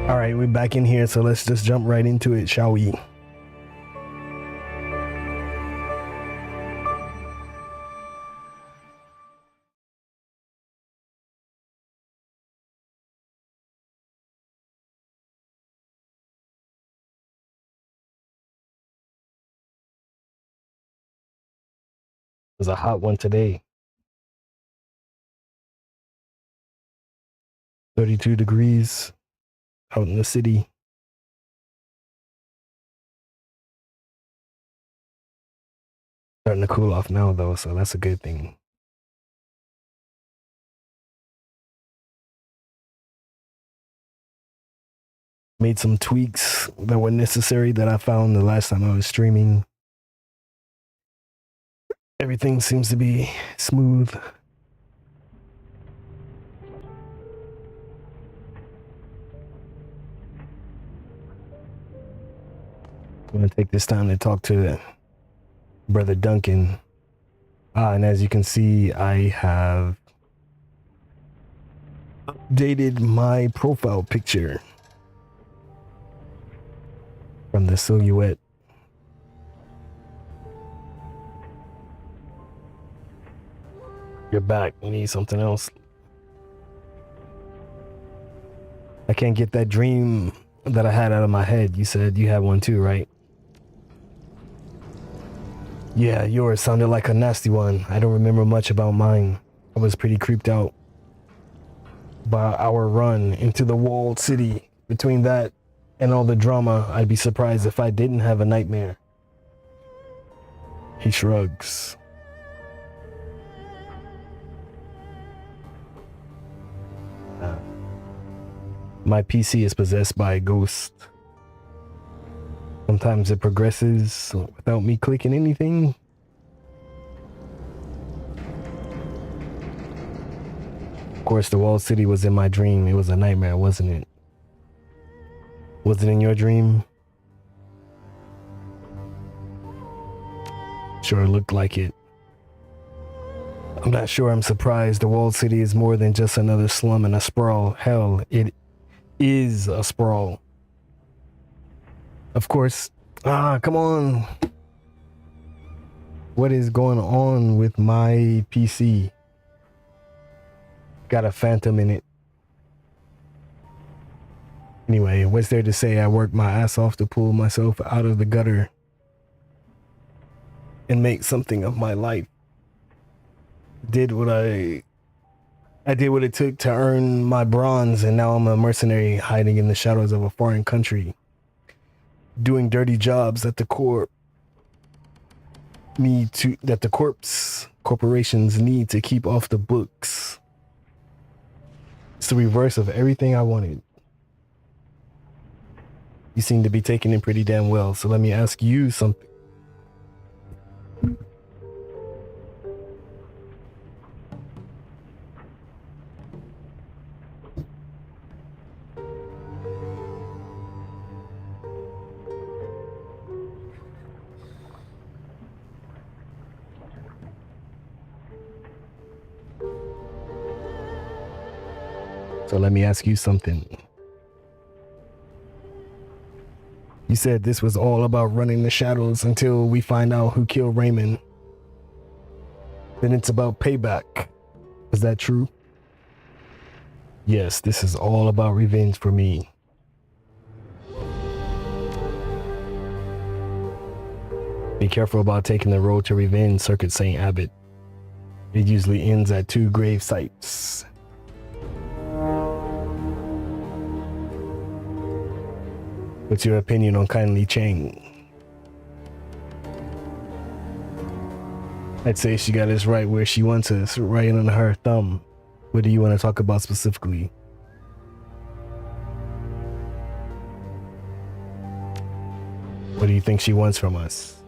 All right, we're back in here, so let's just jump right into it, shall we? It was a hot one today. 32 degrees out in the city. Starting to cool off now, though, so that's a good thing. Made some tweaks that were necessary that I found the last time I was streaming. Everything seems to be smooth. I'm going to take this time to talk to Brother Duncan. And as you can see, I have updated my profile picture from the silhouette. You're back. You need something else. I can't get that dream that I had out of my head. You said you had one too, right? Yeah, yours sounded like a nasty one. I don't remember much about mine. I was pretty creeped out by our run into the walled city. Between that and all the drama, I'd be surprised if I didn't have a nightmare. He shrugs. My PC is possessed by a ghost. Sometimes it progresses without me clicking anything. Of course, the walled city was in my dream. It was a nightmare, wasn't it? Was it in your dream? Sure looked like it. I'm not sure I'm surprised. The walled city is more than just another slum and a sprawl. Hell, it is a sprawl. Of course. Come on. What is going on with my PC? Got a phantom in it. Anyway, what's there to say? I worked my ass off to pull myself out of the gutter and make something of my life. I did what it took to earn my bronze, and now I'm a mercenary hiding in the shadows of a foreign country, doing dirty jobs that the corporations need to keep off the books. It's the reverse of everything I wanted. You seem to be taking it pretty damn well, so let me ask you something. So let me ask you something. You said this was all about running the shadows until we find out who killed Raymond. Then it's about payback. Is that true? Yes, this is all about revenge for me. Be careful about taking the road to revenge, Circuit St. Abbott. It usually ends at 2 grave sites. What's your opinion on kindly Cheng? I'd say she got us right where she wants us, right on her thumb. What do you want to talk about specifically? What do you think she wants from us?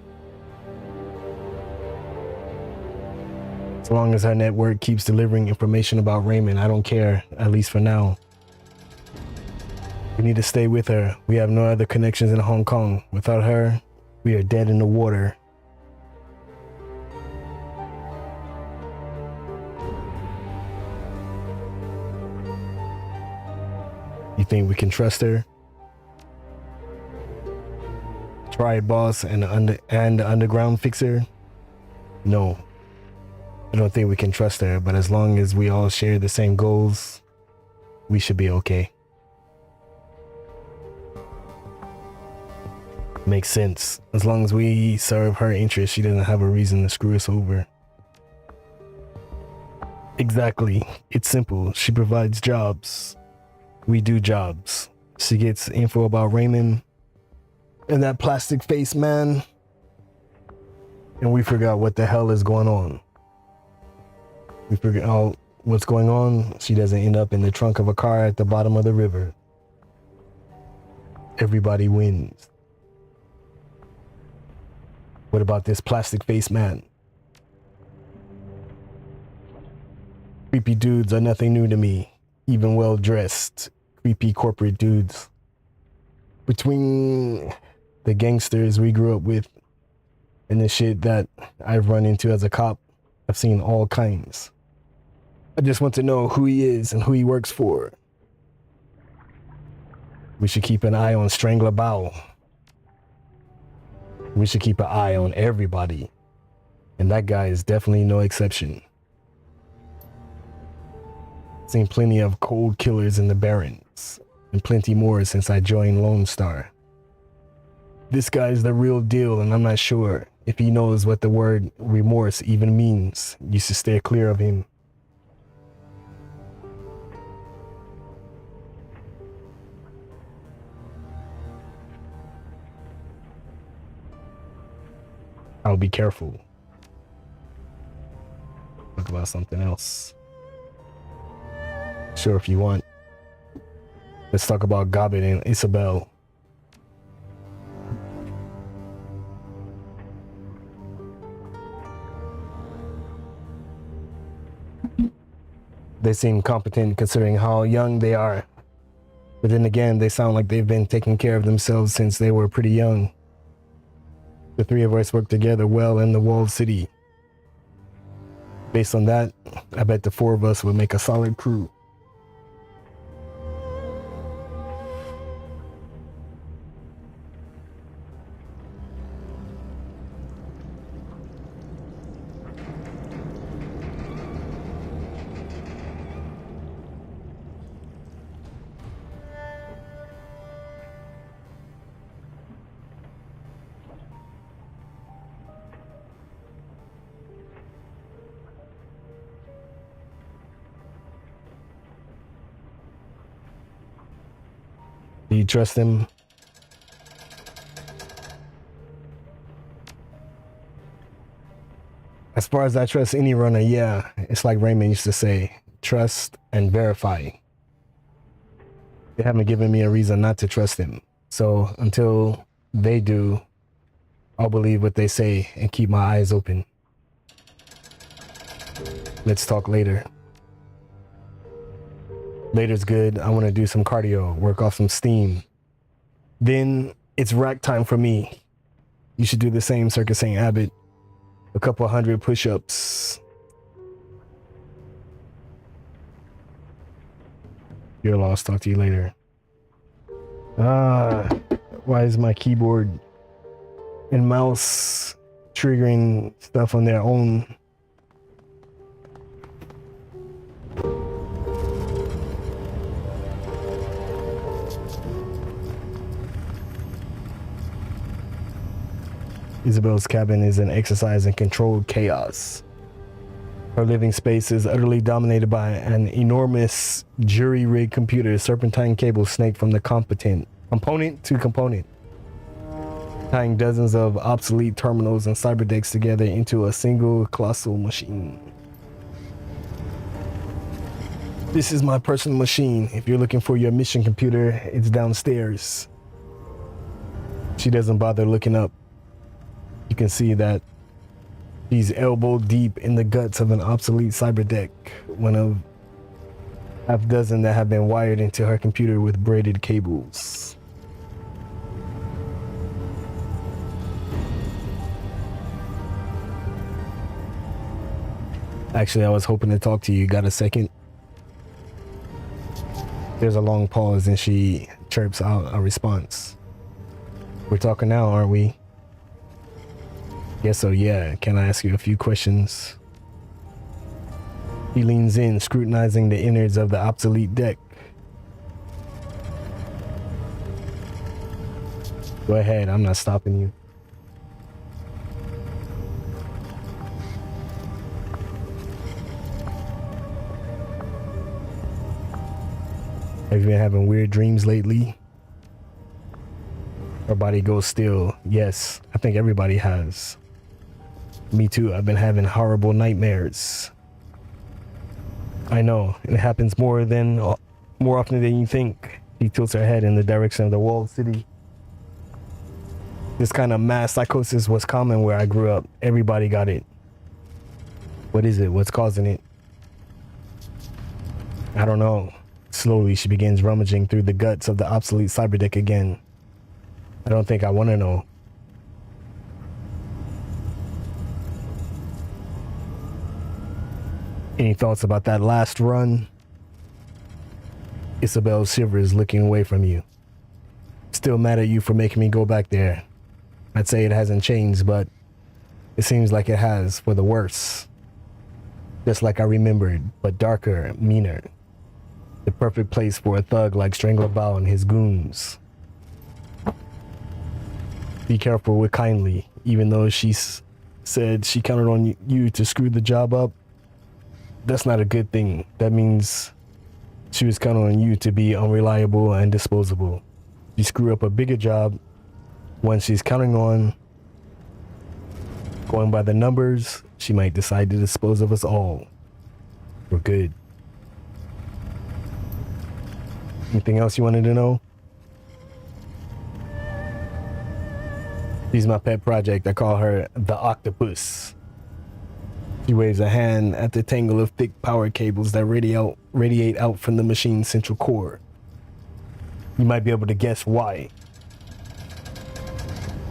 As long as her network keeps delivering information about Raymond, I don't care, at least for now. We need to stay with her. We have no other connections in Hong Kong. Without her, we are dead in the water. You think we can trust her? Try boss and the underground fixer? No. I don't think we can trust her, but as long as we all share the same goals, we should be okay. Makes sense. As long as we serve her interests, she doesn't have a reason to screw us over. Exactly. It's simple. She provides jobs. We do jobs. She gets info about Raymond and that plastic face man, and we forgot what the hell is going on. We forget all what's going on. She doesn't end up in the trunk of a car at the bottom of the river. Everybody wins. What about this plastic face man? Creepy dudes are nothing new to me. Even well-dressed, creepy corporate dudes. Between the gangsters we grew up with and the shit that I've run into as a cop, I've seen all kinds. I just want to know who he is and who he works for. We should keep an eye on Strangler Bao. We should keep an eye on everybody. And that guy is definitely no exception. Seen plenty of cold killers in the Barrens, and plenty more since I joined Lone Star. This guy's the real deal, and I'm not sure if he knows what the word remorse even means. You should stay clear of him. I'll be careful. Talk about something else. Sure, if you want. Let's talk about Gobbet and Isabel. They seem competent considering how young they are. But then again, they sound like they've been taking care of themselves since they were pretty young. The three of us work together well in the walled city. Based on that, I bet the four of us would make a solid crew. Do you trust him? As far as I trust any runner, yeah. It's like Raymond used to say, trust and verify. They haven't given me a reason not to trust him. So until they do, I'll believe what they say and keep my eyes open. Let's talk later. Later's good. I want to do some cardio, work off some steam. Then it's rack time for me. You should do the same, Circus St. Abbott. A couple 100 push-ups. You're lost. Talk to you later. Why is my keyboard and mouse triggering stuff on their own? Isabel's cabin is an exercise in controlled chaos. Her living space is utterly dominated by an enormous jury-rigged computer, serpentine cable snaked from the component to component, tying dozens of obsolete terminals and cyberdecks together into a single colossal machine. This is my personal machine. If you're looking for your mission computer, it's downstairs. She doesn't bother looking up. You can see that she's elbow deep in the guts of an obsolete cyberdeck, one of half dozen that have been wired into her computer with braided cables. Actually, I was hoping to talk to you. Got a second? There's a long pause and she chirps out a response. We're talking now, aren't we? Yes, so yeah. Can I ask you a few questions? He leans in, scrutinizing the innards of the obsolete deck. Go ahead, I'm not stopping you. Have you been having weird dreams lately? Her body goes still. Yes, I think everybody has. Me too, I've been having horrible nightmares. I know, it happens more often than you think. She tilts her head in the direction of the walled city. This kind of mass psychosis was common where I grew up. Everybody got it. What is it? What's causing it? I don't know. Slowly, she begins rummaging through the guts of the obsolete cyberdeck again. I don't think I want to know. Any thoughts about that last run? Isabel shivers, looking away from you. Still mad at you for making me go back there. I'd say it hasn't changed, but it seems like it has, for the worse. Just like I remembered, but darker, meaner. The perfect place for a thug like Strangler Bao and his goons. Be careful with Kindly, even though she said she counted on you to screw the job up. That's not a good thing. That means she was counting on you to be unreliable and disposable. You screw up a bigger job, one she's counting on. Going by the numbers, she might decide to dispose of us all. We're good. Anything else you wanted to know? She's my pet project. I call her the Octopus. She waves a hand at the tangle of thick power cables that radiate out from the machine's central core. You might be able to guess why.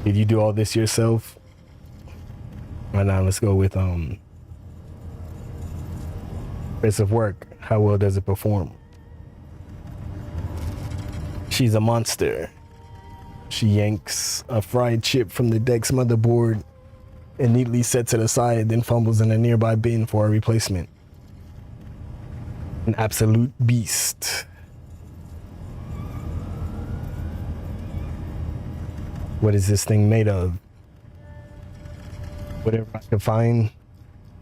Did you do all this yourself? Right now, let's go with piece of work. How well does it perform? She's a monster. She yanks a fried chip from the deck's motherboard and neatly sets it aside, then fumbles in a nearby bin for a replacement. An absolute beast. What is this thing made of? Whatever I can find.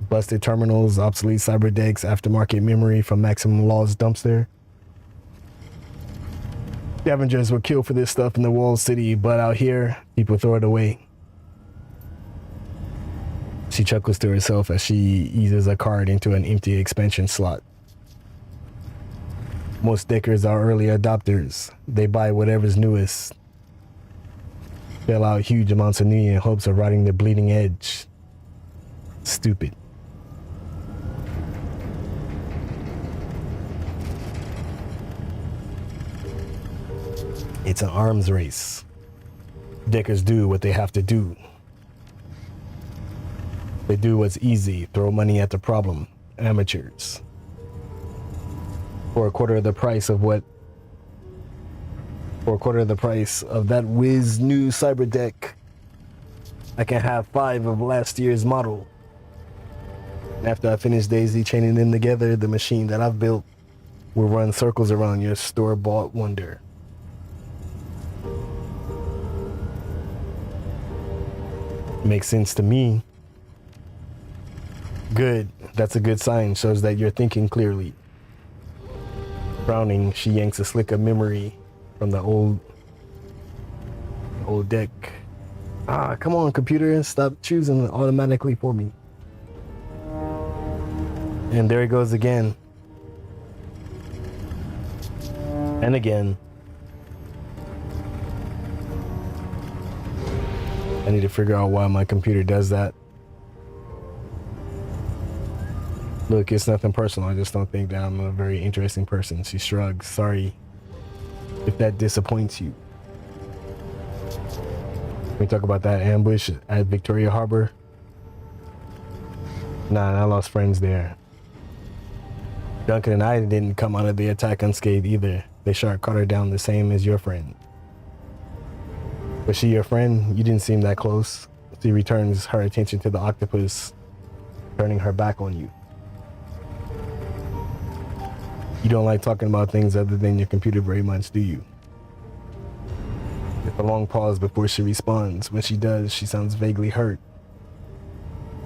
Busted terminals, obsolete cyber decks, aftermarket memory from Maximum Law's dumpster. Scavengers were killed for this stuff in the walled city, but out here, people throw it away. She chuckles to herself as she eases a card into an empty expansion slot. Most deckers are early adopters. They buy whatever's newest. Shell out huge amounts of money in hopes of riding the bleeding edge. Stupid. It's an arms race. Deckers do what they have to do. They do what's easy, throw money at the problem. Amateurs. For a quarter of the price of that whiz new cyber deck, I can have 5 of last year's model. After I finish daisy chaining them together, the machine that I've built will run circles around your store-bought wonder. Makes sense to me. Good. That's a good sign. Shows that you're thinking clearly. Frowning, she yanks a slick of memory from the old deck. Ah, come on, computer. Stop choosing automatically for me. And there it goes again. And again. I need to figure out why my computer does that. Look, it's nothing personal. I just don't think that I'm a very interesting person. She shrugs. Sorry if that disappoints you. Can we talk about that ambush at Victoria Harbor? Nah, I lost friends there. Duncan and I didn't come out of the attack unscathed either. The shark caught her down the same as your friend. Was she your friend? You didn't seem that close. She returns her attention to the octopus, turning her back on you. You don't like talking about things other than your computer very much, do you? With a long pause before she responds. When she does, she sounds vaguely hurt.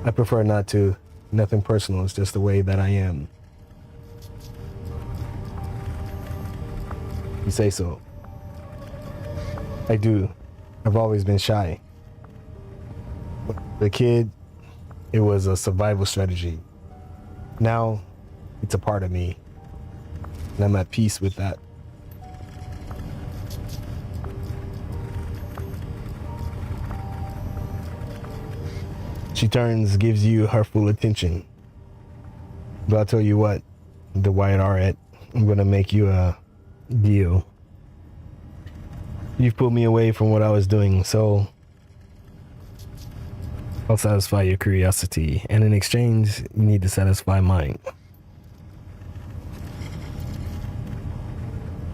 I prefer not to. Nothing personal, it's just the way that I am. You say so. I do. I've always been shy. The kid, it was a survival strategy. Now, it's a part of me. And I'm at peace with that. She turns, gives you her full attention. But I'll tell you what, the Wyatt Arrett, I'm gonna make you a deal. You've pulled me away from what I was doing, so I'll satisfy your curiosity, and in exchange, you need to satisfy mine.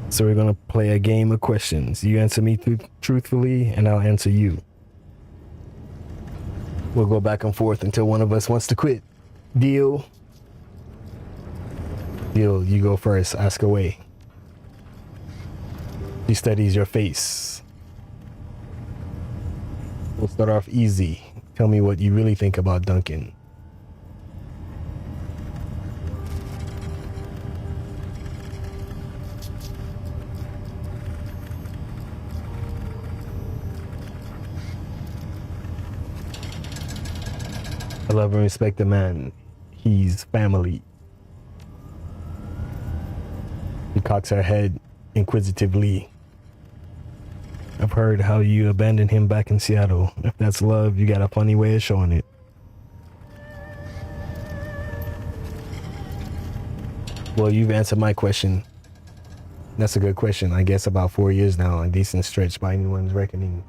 So we're gonna play a game of questions. You answer me truthfully, and I'll answer you. We'll go back and forth until one of us wants to quit. Deal? Deal, you go first, ask away. She studies your face. We'll start off easy. Tell me what you really think about Duncan. I love and respect the man. He's family. She cocks her head inquisitively. I've heard how you abandoned him back in Seattle. If that's love, you got a funny way of showing it. Well, you've answered my question. That's a good question. I guess about 4 years now, a decent stretch by anyone's reckoning.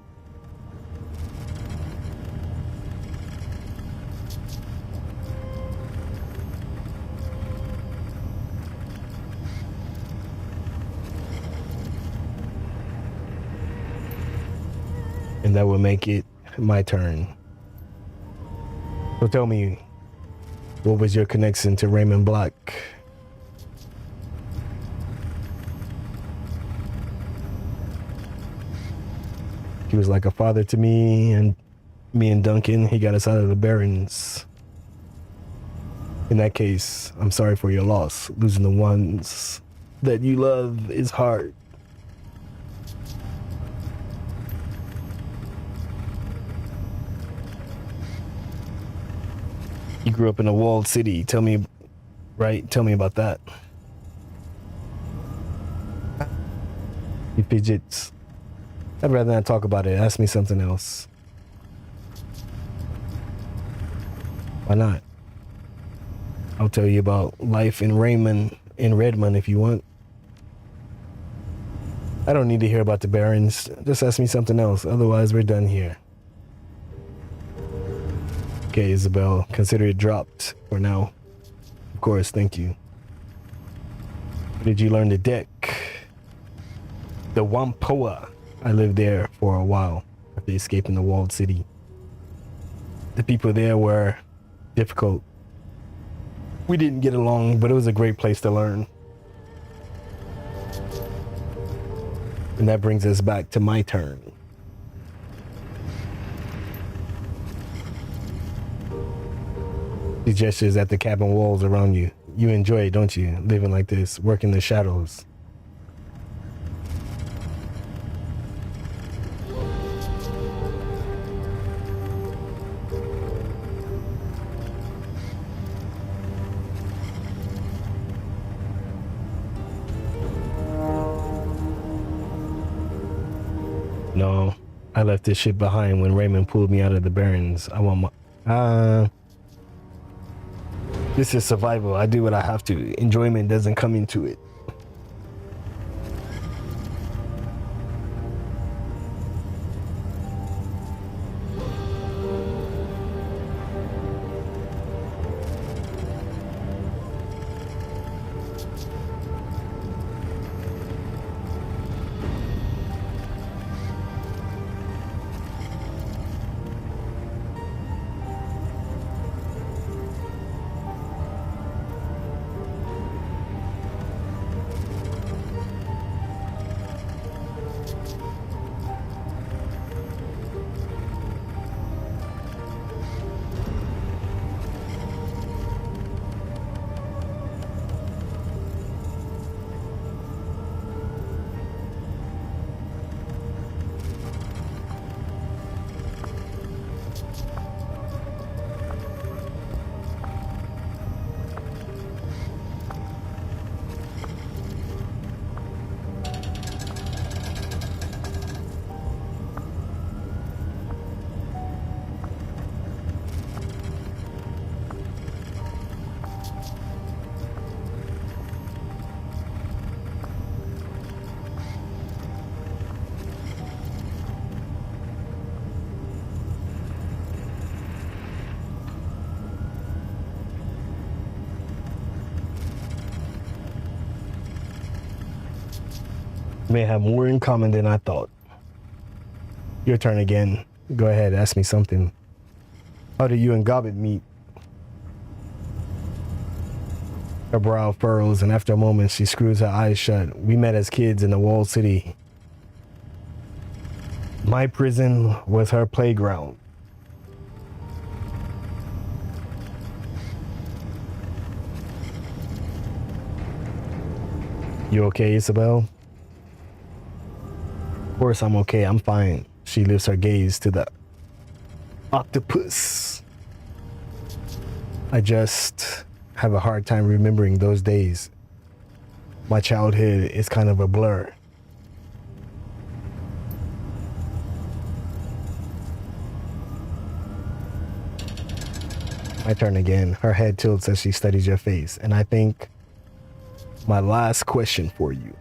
And that will make it my turn. So tell me, what was your connection to Raymond Block? He was like a father to me and Duncan. He got us out of the Barrens. In that case, I'm sorry for your loss. Losing the ones that you love is hard. You grew up in a walled city. Tell me about that. He fidgets. I'd rather not talk about it. Ask me something else. Why not? I'll tell you about life in Redmond if you want. I don't need to hear about the Barrens. Just ask me something else. Otherwise, we're done here. Okay, Isabel, consider it dropped for now. Of course, thank you. Did you learn the deck? The Whampoa. I lived there for a while after escaping the walled city. The people there were difficult. We didn't get along, but it was a great place to learn. And that brings us back to my turn. He gestures at the cabin walls around you. You enjoy it, don't you? Living like this, working the shadows. No, I left this shit behind when Raymond pulled me out of the Barrens. I want my... This is survival. I do what I have to. Enjoyment doesn't come into it. May have more in common than I thought. Your turn again. Go ahead, ask me something. How did you and Gobbet meet? Her brow furrows, and after a moment, she screws her eyes shut. We met as kids in the walled city. My prison was her playground. You okay, Isabel? Of course I'm okay, I'm fine. She lifts her gaze to the octopus. I just have a hard time remembering those days. My childhood is kind of a blur. My turn again. Her head tilts as she studies your face, and I think my last question for you.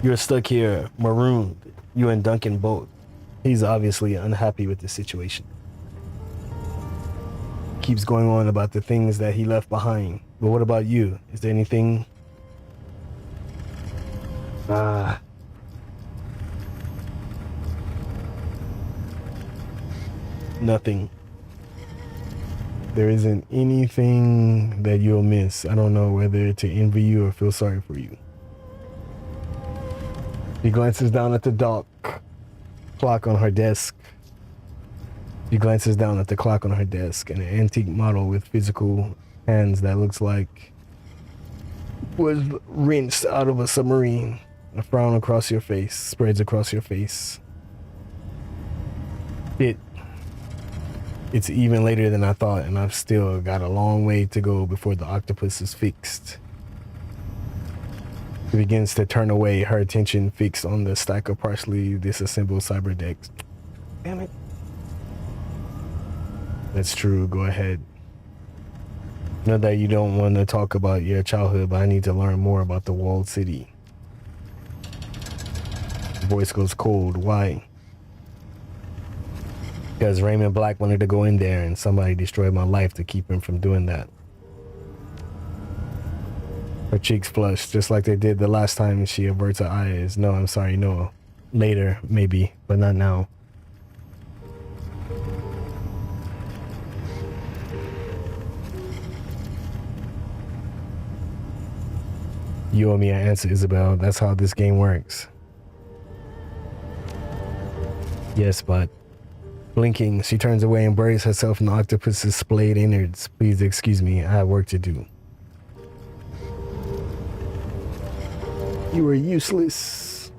You're stuck here, marooned. You and Duncan both. He's obviously unhappy with the situation. Keeps going on about the things that he left behind. But what about you? Is there anything? Nothing. There isn't anything that you'll miss. I don't know whether to envy you or feel sorry for you. She glances down at the dark clock on her desk. She glances down at the clock on her desk, an antique model with physical hands that looks like was rinsed out of a submarine. A frown across your face, spreads across your face. It's even later than I thought, and I've still got a long way to go before the octopus is fixed. She begins to turn away, her attention fixed on the stack of partially disassembled cyber decks. Damn it. That's true, go ahead. I know that you don't want to talk about your childhood, but I need to learn more about the walled city. The voice goes cold. Why? Because Raymond Black wanted to go in there and somebody destroyed my life to keep him from doing that. Her cheeks flush, just like they did the last time. She averts her eyes. No, I'm sorry, no. Later, maybe, but not now. You owe me an answer, Isabel. That's how this game works. Yes, but... Blinking, she turns away and buries herself in the octopus's splayed innards. Please excuse me, I have work to do. You are useless.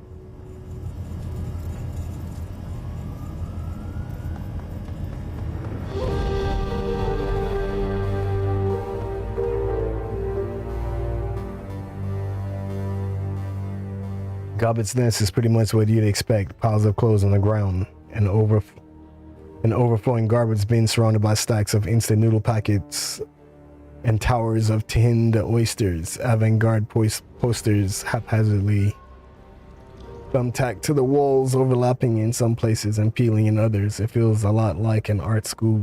Gobbet's nest is pretty much what you'd expect. Piles of clothes on the ground, an overflowing garbage bin surrounded by stacks of instant noodle packets and towers of tinned oysters. Avant-garde posters haphazardly thumbtacked to the walls, overlapping in some places and peeling in others. It feels a lot like an art school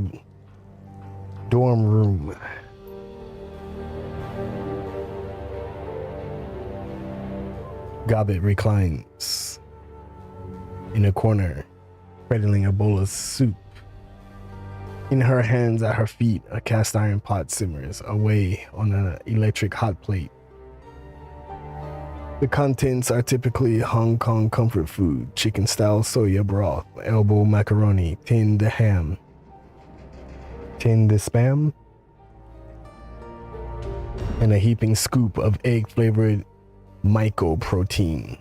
dorm room. Gobbet reclines in a corner, cradling a bowl of soup. In her hands, at her feet, a cast iron pot simmers away on an electric hot plate. The contents are typically Hong Kong comfort food: chicken style soya broth, elbow macaroni, tinned ham, tinned spam, and a heaping scoop of egg-flavored mycoprotein.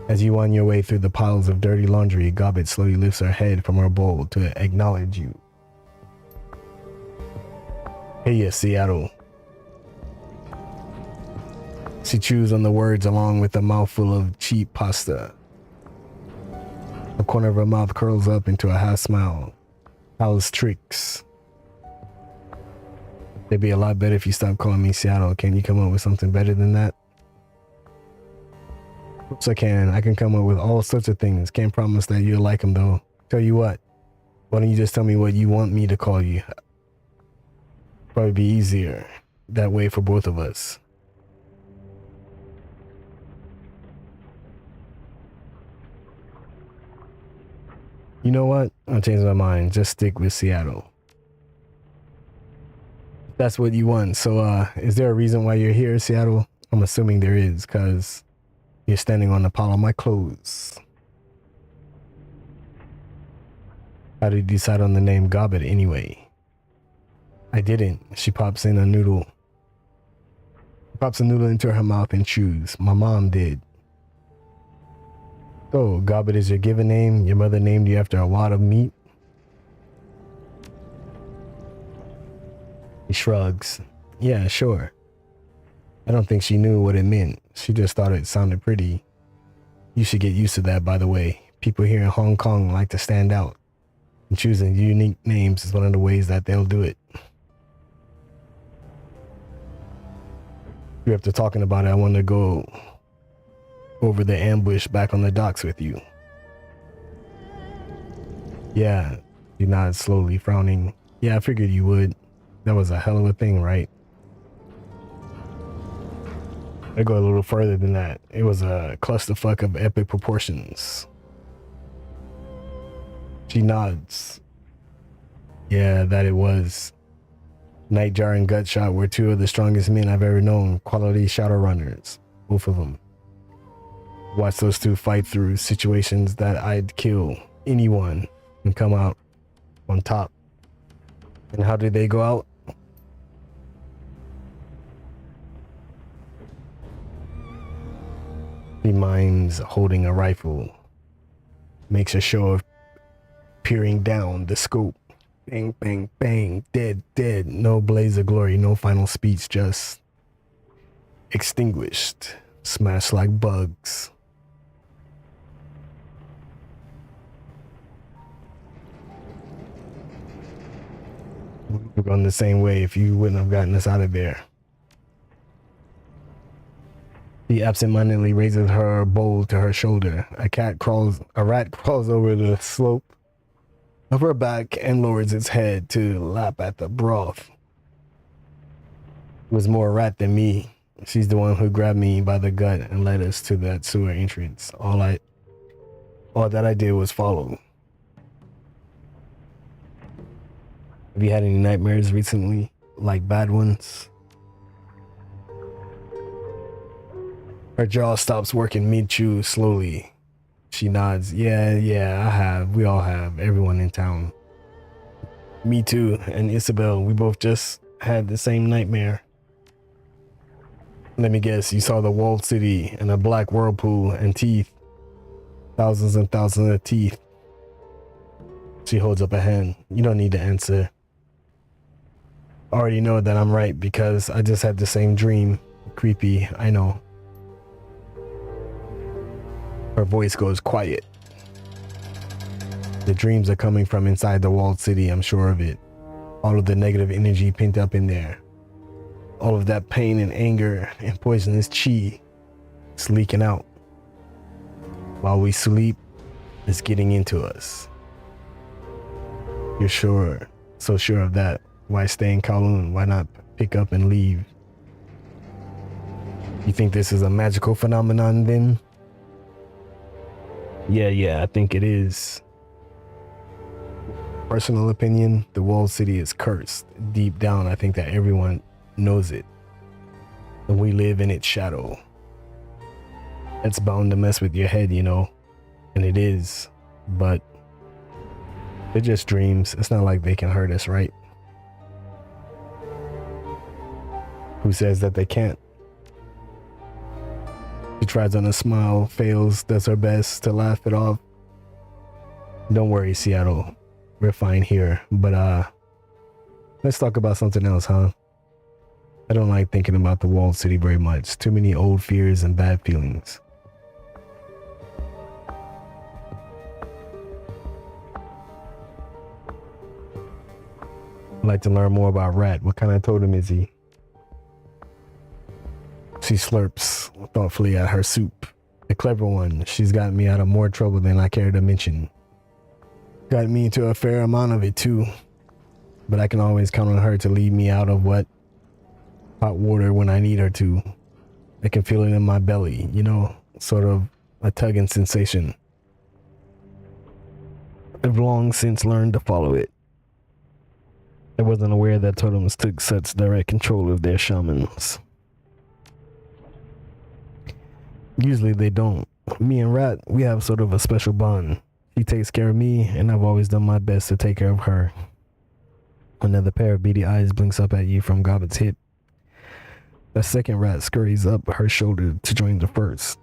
As you wind your way through the piles of dirty laundry, Gobbet slowly lifts her head from her bowl to acknowledge you. Hey, yes, Seattle. She chews on the words along with a mouthful of cheap pasta. The corner of her mouth curls up into a half smile. How's tricks? It'd be a lot better if you stopped calling me Seattle. Can you come up with something better than that? Oops, I can. I can come up with all sorts of things. Can't promise that you'll like them, though. Tell you what. Why don't you just tell me what you want me to call you? Probably be easier that way for both of us. You know what? I'll change my mind. Just stick with Seattle. That's what you want. So, is there a reason why you're here, Seattle? I'm assuming there is, because you're standing on the pile of my clothes. How did you decide on the name Gobbet anyway? I didn't. She pops in a noodle. Pops a noodle into her mouth and chews. My mom did. So, Gobbet is your given name? Your mother named you after a wad of meat? He shrugs. Yeah, sure. I don't think she knew what it meant. She just thought it sounded pretty. You should get used to that, by the way. People here in Hong Kong like to stand out. And choosing unique names is one of the ways that they'll do it. After talking about it, I want to go over the ambush back on the docks with you. Yeah, he nods slowly, frowning. Yeah, I figured you would. That was a hell of a thing, right? I go a little further than that. It was a clusterfuck of epic proportions. She nods. Yeah, that it was. Nightjar and Gutshot were two of the strongest men I've ever known. Quality Shadowrunners. Both of them. Watch those two fight through situations that I'd kill anyone and come out on top. And how did they go out? He mimes holding a rifle. Makes a show of peering down the scope. Bang, bang, bang. Dead, dead. No blaze of glory. No final speech. Just extinguished. Smashed like bugs. We've gone the same way if you wouldn't have gotten us out of there. He absentmindedly raises her bowl to her shoulder. A rat crawls over the slope of her back and lowers its head to lap at the broth. It was more a rat than me. She's the one who grabbed me by the gut and led us to that sewer entrance. All that I did was follow. Have you had any nightmares recently? Like bad ones? Her jaw stops working mid-chew slowly. She nods. Yeah, I have. We all have. Everyone in town. Me too. And Isabel, we both just had the same nightmare. Let me guess, you saw the walled city and a black whirlpool and teeth. Thousands and thousands of teeth. She holds up a hand. You don't need to answer. I already know that I'm right because I just had the same dream. Creepy, I know. Her voice goes quiet. The dreams are coming from inside the walled city, I'm sure of it. All of the negative energy pent up in there. All of that pain and anger and poisonous chi is leaking out. While we sleep, it's getting into us. You're sure, so sure of that. Why stay in Kowloon? Why not pick up and leave? You think this is a magical phenomenon then? Yeah, I think it is. Personal opinion, the walled city is cursed. Deep down, I think that everyone knows it. And we live in its shadow. It's bound to mess with your head, you know. And it is. But they're just dreams. It's not like they can hurt us, right? Who says that they can't? She tries on a smile, fails, does her best to laugh it off. Don't worry, Seattle. We're fine here. But let's talk about something else, huh? I don't like thinking about the walled city very much. Too many old fears and bad feelings. I'd like to learn more about Rat. What kind of totem is he? She slurps thoughtfully at her soup. The clever one. She's gotten me out of more trouble than I care to mention. Got me into a fair amount of it too. But I can always count on her to lead me out of hot water when I need her to. I can feel it in my belly, you know, sort of a tugging sensation. have long since learned to follow it. I wasn't aware that totems took such direct control of their shamans. Usually they don't. Me and Rat, we have sort of a special bond. She takes care of me, and I've always done my best to take care of her. Another pair of beady eyes blinks up at you from Gobbet's hip. The second rat scurries up her shoulder to join the first,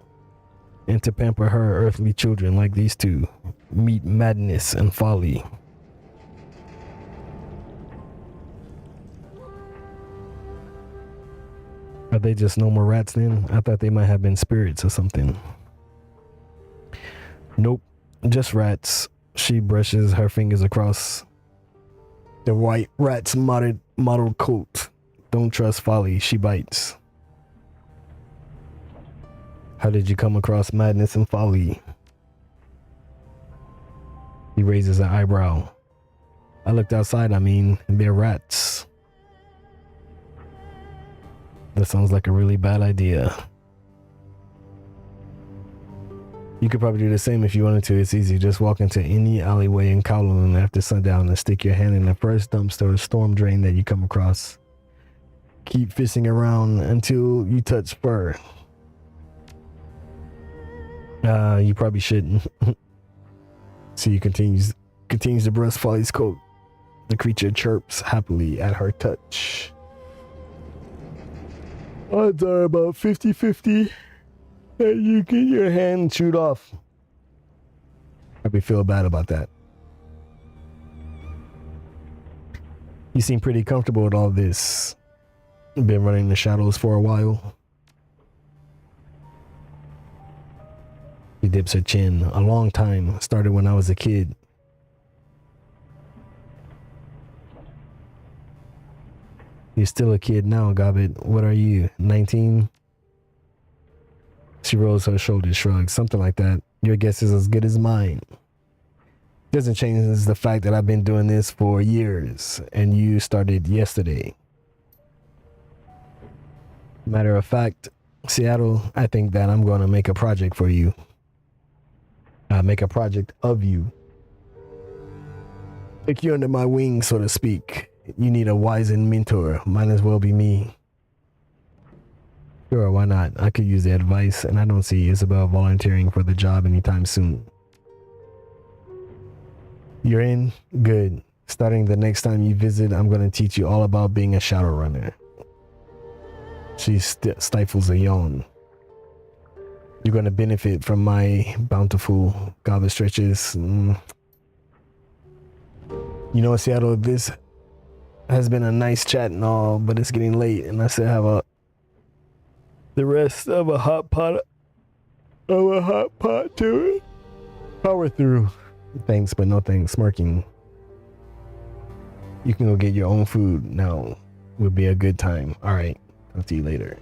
and to pamper her earthly children like these two. Meet madness and folly. Are they just normal rats then? I thought they might have been spirits or something. Nope, just rats. She brushes her fingers across the white rat's mottled coat. Don't trust folly, she bites. How did you come across madness and folly? He raises an eyebrow. I looked outside, they're rats. That sounds like a really bad idea. You could probably do the same if you wanted to. It's easy. Just walk into any alleyway in Kowloon after sundown and stick your hand in the first dumpster or storm drain that you come across. Keep fishing around until you touch fur. You probably shouldn't. So he continues to brush Folly's coat. The creature chirps happily at her touch. Odds are about 50-50 that you get your hand chewed off. Probably feel bad about that. You seem pretty comfortable with all this. Been running the shadows for a while. She dips her chin. A long time. Started when I was a kid. You're still a kid now, Gobbet. What are you, 19? She rolls her shoulders, shrugs, something like that. Your guess is as good as mine. Doesn't change the fact that I've been doing this for years, and you started yesterday. Matter of fact, Seattle, I think that I'm going to make a project for you. Make a project of you. Take you under my wing, so to speak. You need a wizened mentor. Might as well be me. Sure, why not? I could use the advice, and I don't see Isabel volunteering for the job anytime soon. You're in? Good. Starting the next time you visit, I'm going to teach you all about being a Shadowrunner. She stifles a yawn. You're going to benefit from my bountiful goblet stretches. You know, Seattle, this has been a nice chat and all, but it's getting late, and I still have the rest of a hot pot to power through. Thanks, but no thanks. Smirking. You can go get your own food now. Would be a good time. All right. Talk to you later.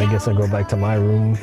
I guess I'll go back to my room.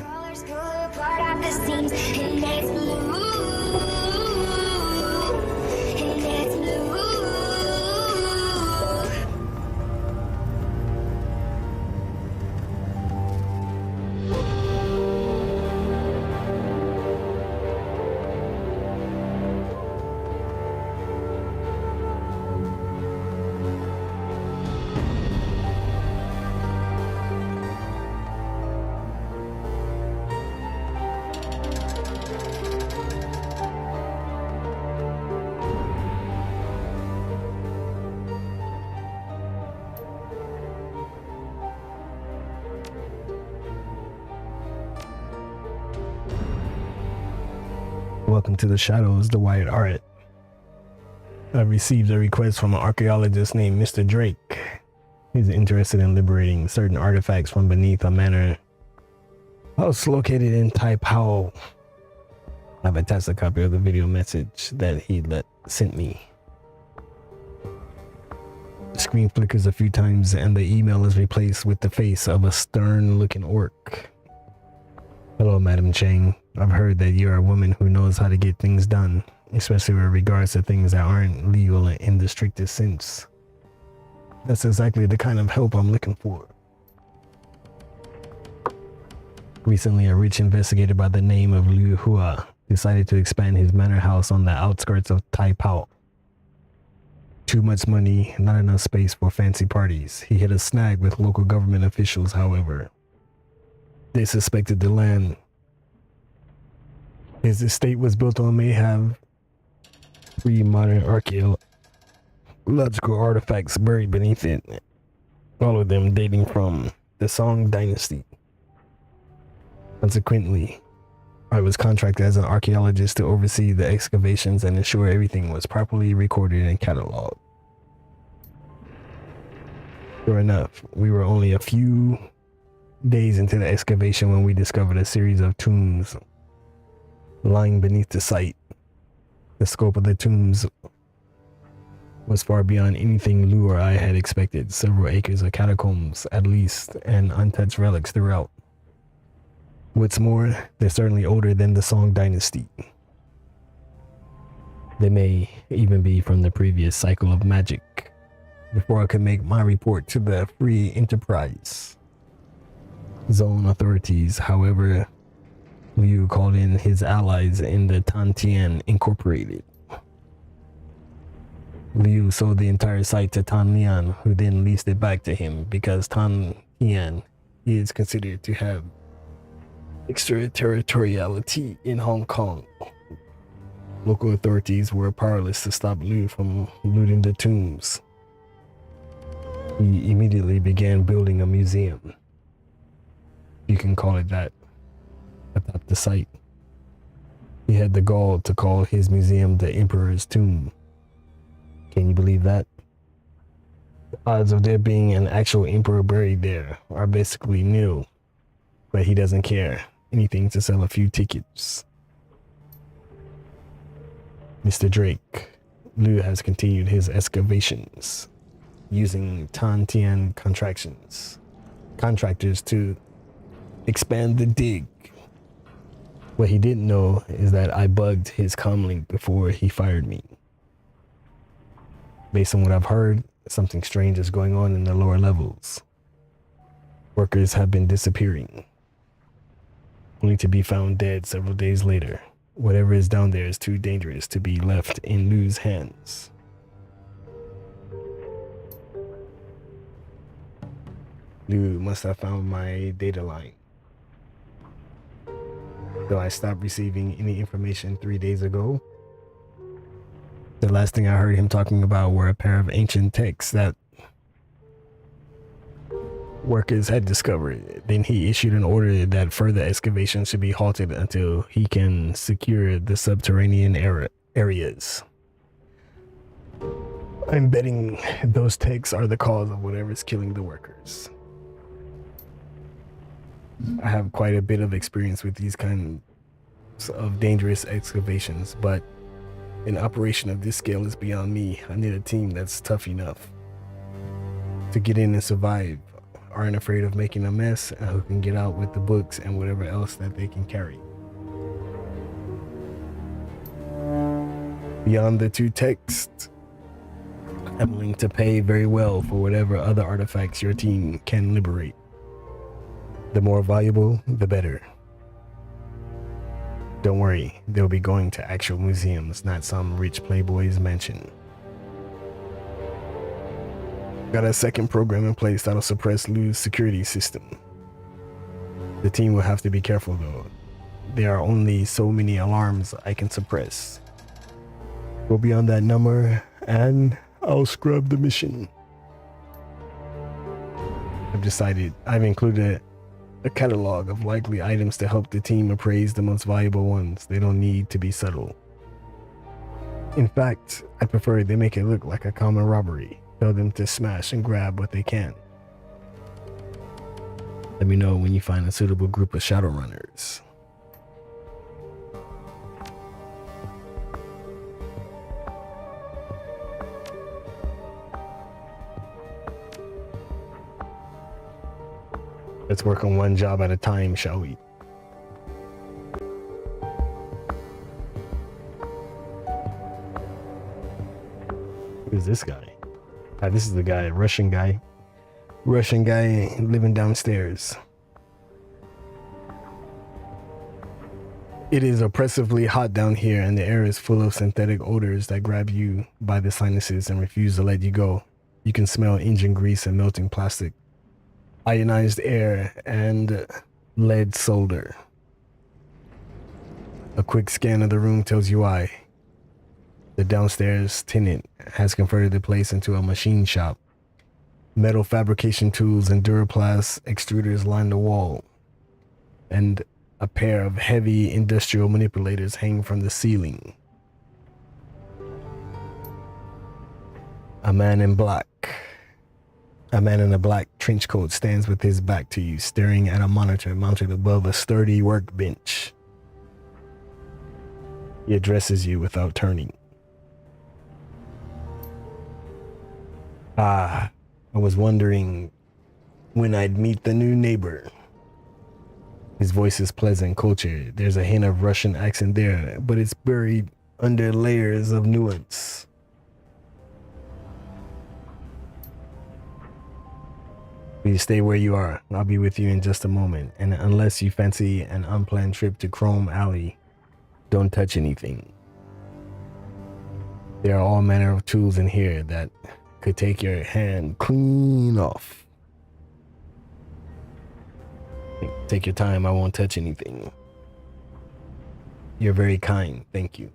Welcome to the Shadows, the White Art. I've received a request from an archaeologist named Mr. Drake. He's interested in liberating certain artifacts from beneath a manor house located in Taipao. I've attached a copy of the video message that he sent me. The screen flickers a few times and the email is replaced with the face of a stern-looking orc. Hello, Madam Cheng. I've heard that you're a woman who knows how to get things done, especially with regards to things that aren't legal in the strictest sense. That's exactly the kind of help I'm looking for. Recently, a rich investigator by the name of Liu Hua decided to expand his manor house on the outskirts of Taipao. Too much money, not enough space for fancy parties. He hit a snag with local government officials, however. They suspected the land his estate was built on may have 3 modern archaeological artifacts buried beneath it, all of them dating from the Song Dynasty. Consequently, I was contracted as an archaeologist to oversee the excavations and ensure everything was properly recorded and cataloged. Sure enough, we were only a few days into the excavation when we discovered a series of tombs lying beneath the site. The scope of the tombs was far beyond anything Lou or I had expected. Several acres of catacombs, at least, and untouched relics throughout. What's more, they're certainly older than the Song Dynasty. They may even be from the previous cycle of magic. Before I could make my report to the Free Enterprise Zone authorities, however, Liu called in his allies in the Tantian Incorporated. Liu sold the entire site to Tan Lian, who then leased it back to him because Tan Lian is considered to have extraterritoriality in Hong Kong. Local authorities were powerless to stop Liu from looting the tombs. He immediately began building a museum. You can call it that. Atop the site. He had the gall to call his museum the Emperor's Tomb. Can you believe that? The odds of there being an actual emperor buried there are basically nil, but he doesn't care. Anything to sell a few tickets. Mr. Drake, Liu has continued his excavations using Tantian contractors to expand the dig. What he didn't know is that I bugged his comlink before he fired me. Based on what I've heard, something strange is going on in the lower levels. Workers have been disappearing, only to be found dead several days later. Whatever is down there is too dangerous to be left in Liu's hands. Liu must have found my data line. Though I stopped receiving any information 3 days ago. The last thing I heard him talking about were a pair of ancient texts that workers had discovered. Then he issued an order that further excavation should be halted until he can secure the subterranean areas. I'm betting those texts are the cause of whatever's killing the workers. I have quite a bit of experience with these kinds of dangerous excavations, but an operation of this scale is beyond me. I need a team that's tough enough to get in and survive. aren't afraid of making a mess and who can get out with the books and whatever else that they can carry. Beyond the two texts, I'm willing to pay very well for whatever other artifacts your team can liberate. The more valuable, the better. Don't worry, they'll be going to actual museums, not some rich playboy's mansion. Got a second program in place that'll suppress Lou's security system. The team will have to be careful though. There are only so many alarms I can suppress. Go beyond that number and I'll scrub the mission. I've included a catalog of likely items to help the team appraise the most valuable ones. They don't need to be subtle. In fact, I prefer they make it look like a common robbery. Tell them to smash and grab what they can. Let me know when you find a suitable group of Shadowrunners. Let's work on one job at a time, shall we? Who's this guy? This is the guy, Russian guy living downstairs. It is oppressively hot down here and the air is full of synthetic odors that grab you by the sinuses and refuse to let you go. You can smell engine grease and melting plastic, ionized air, and lead solder. A quick scan of the room tells you why. The downstairs tenant has converted the place into a machine shop. Metal fabrication tools and Duraplast extruders line the wall, and a pair of heavy industrial manipulators hang from the ceiling. A man in a black trench coat stands with his back to you, staring at a monitor mounted above a sturdy workbench. He addresses you without turning. I was wondering when I'd meet the new neighbor. His voice is pleasant, cultured. There's a hint of Russian accent there, but it's buried under layers of nuance. Please stay where you are. I'll be with you in just a moment. And unless you fancy an unplanned trip to Chrome Alley, don't touch anything. There are all manner of tools in here that could take your hand clean off. Take your time, I won't touch anything. You're very kind, thank you.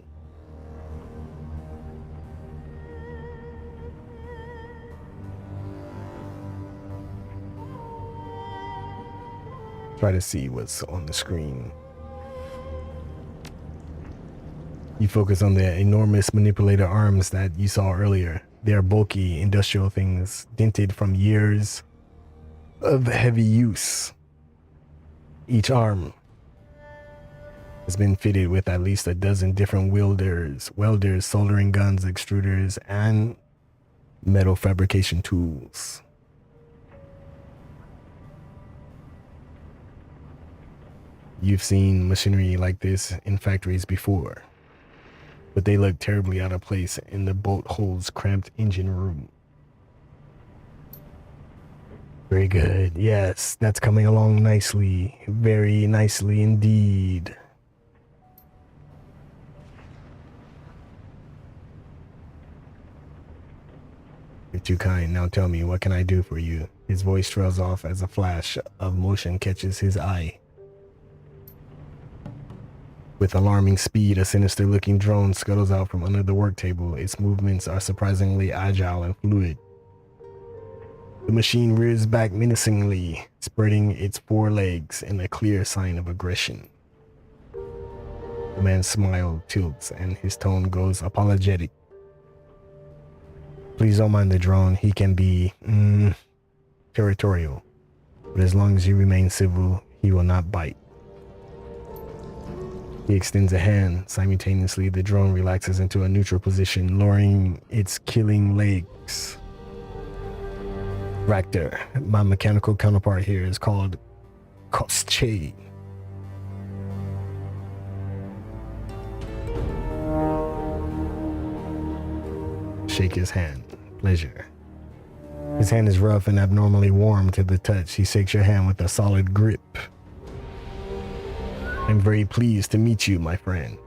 Try to see what's on the screen. You focus on the enormous manipulator arms that you saw earlier. They are bulky industrial things, dented from years of heavy use. Each arm has been fitted with at least a dozen different welders, soldering guns, extruders, and metal fabrication tools. You've seen machinery like this in factories before, but they look terribly out of place in the bolt holes cramped engine room. Very good. Yes, that's coming along nicely. Very nicely indeed. You're too kind. Now tell me, what can I do for you? His voice trails off as a flash of motion catches his eye. With alarming speed, a sinister-looking drone scuttles out from under the work table. Its movements are surprisingly agile and fluid. The machine rears back menacingly, spreading its forelegs in a clear sign of aggression. The man's smile tilts and his tone goes apologetic. Please don't mind the drone. He can be territorial, but as long as you remain civil, he will not bite. He extends a hand. Simultaneously, the drone relaxes into a neutral position, lowering its killing legs. Ractor. My mechanical counterpart here is called Cheng. Shake his hand. Pleasure. His hand is rough and abnormally warm to the touch. He shakes your hand with a solid grip. I'm very pleased to meet you, my friend.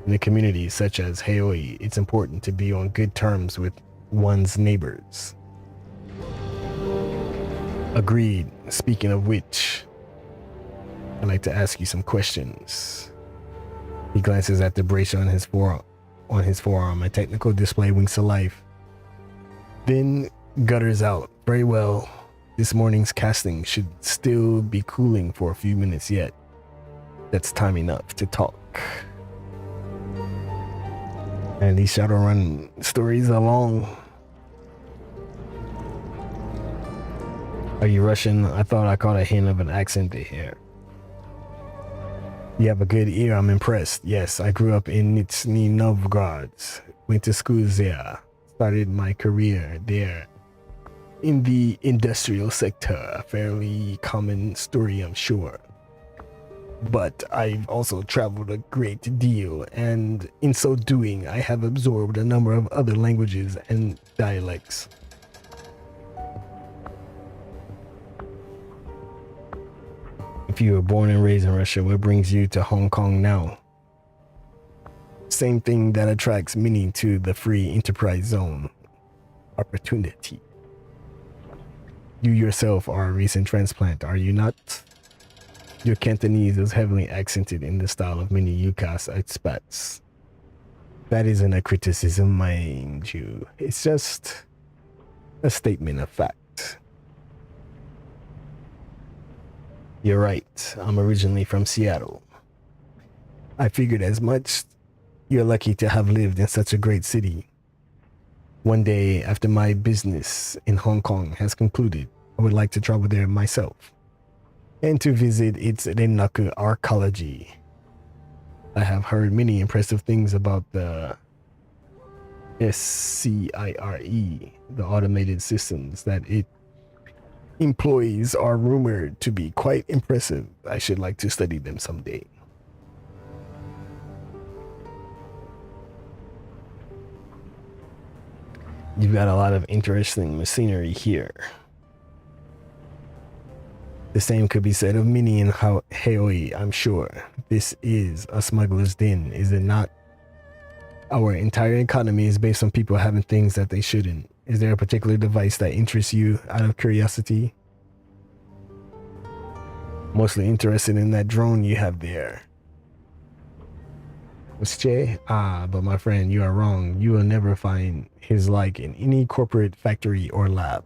In a community such as Haoi, it's important to be on good terms with one's neighbors. Agreed. Speaking of which, I'd like to ask you some questions. He glances at the bracelet on his forearm. A technical display winks to life. Then gutters out. Very well. This morning's casting should still be cooling for a few minutes yet. That's time enough to talk. And these Shadowrun stories are long. Are you Russian? I thought I caught a hint of an accent here. You have a good ear, I'm impressed. Yes, I grew up in Nizhny Novgorod. Went to school there. Started my career there. In the industrial sector, a fairly common story, I'm sure. But I've also traveled a great deal, and in so doing, I have absorbed a number of other languages and dialects. If you were born and raised in Russia, what brings you to Hong Kong now? Same thing that attracts many to the free enterprise zone. Opportunity. You yourself are a recent transplant, are you not? Your Cantonese is heavily accented in the style of many UCAS expats. That isn't a criticism, mind you. It's just a statement of fact. You're right. I'm originally from Seattle. I figured as much. You're lucky to have lived in such a great city. One day, after my business in Hong Kong has concluded, I would like to travel there myself and to visit its Rennaku archaeology. I have heard many impressive things about the SCIRE, the automated systems that it employees are rumored to be quite impressive. I should like to study them someday. You've got a lot of interesting machinery here. The same could be said of many in Haoi, I'm sure. This is a smuggler's den, is it not? Our entire economy is based on people having things that they shouldn't. Is there a particular device that interests you out of curiosity? Mostly interested in that drone you have there. What's Che? But my friend, you are wrong. You will never find his like in any corporate factory or lab.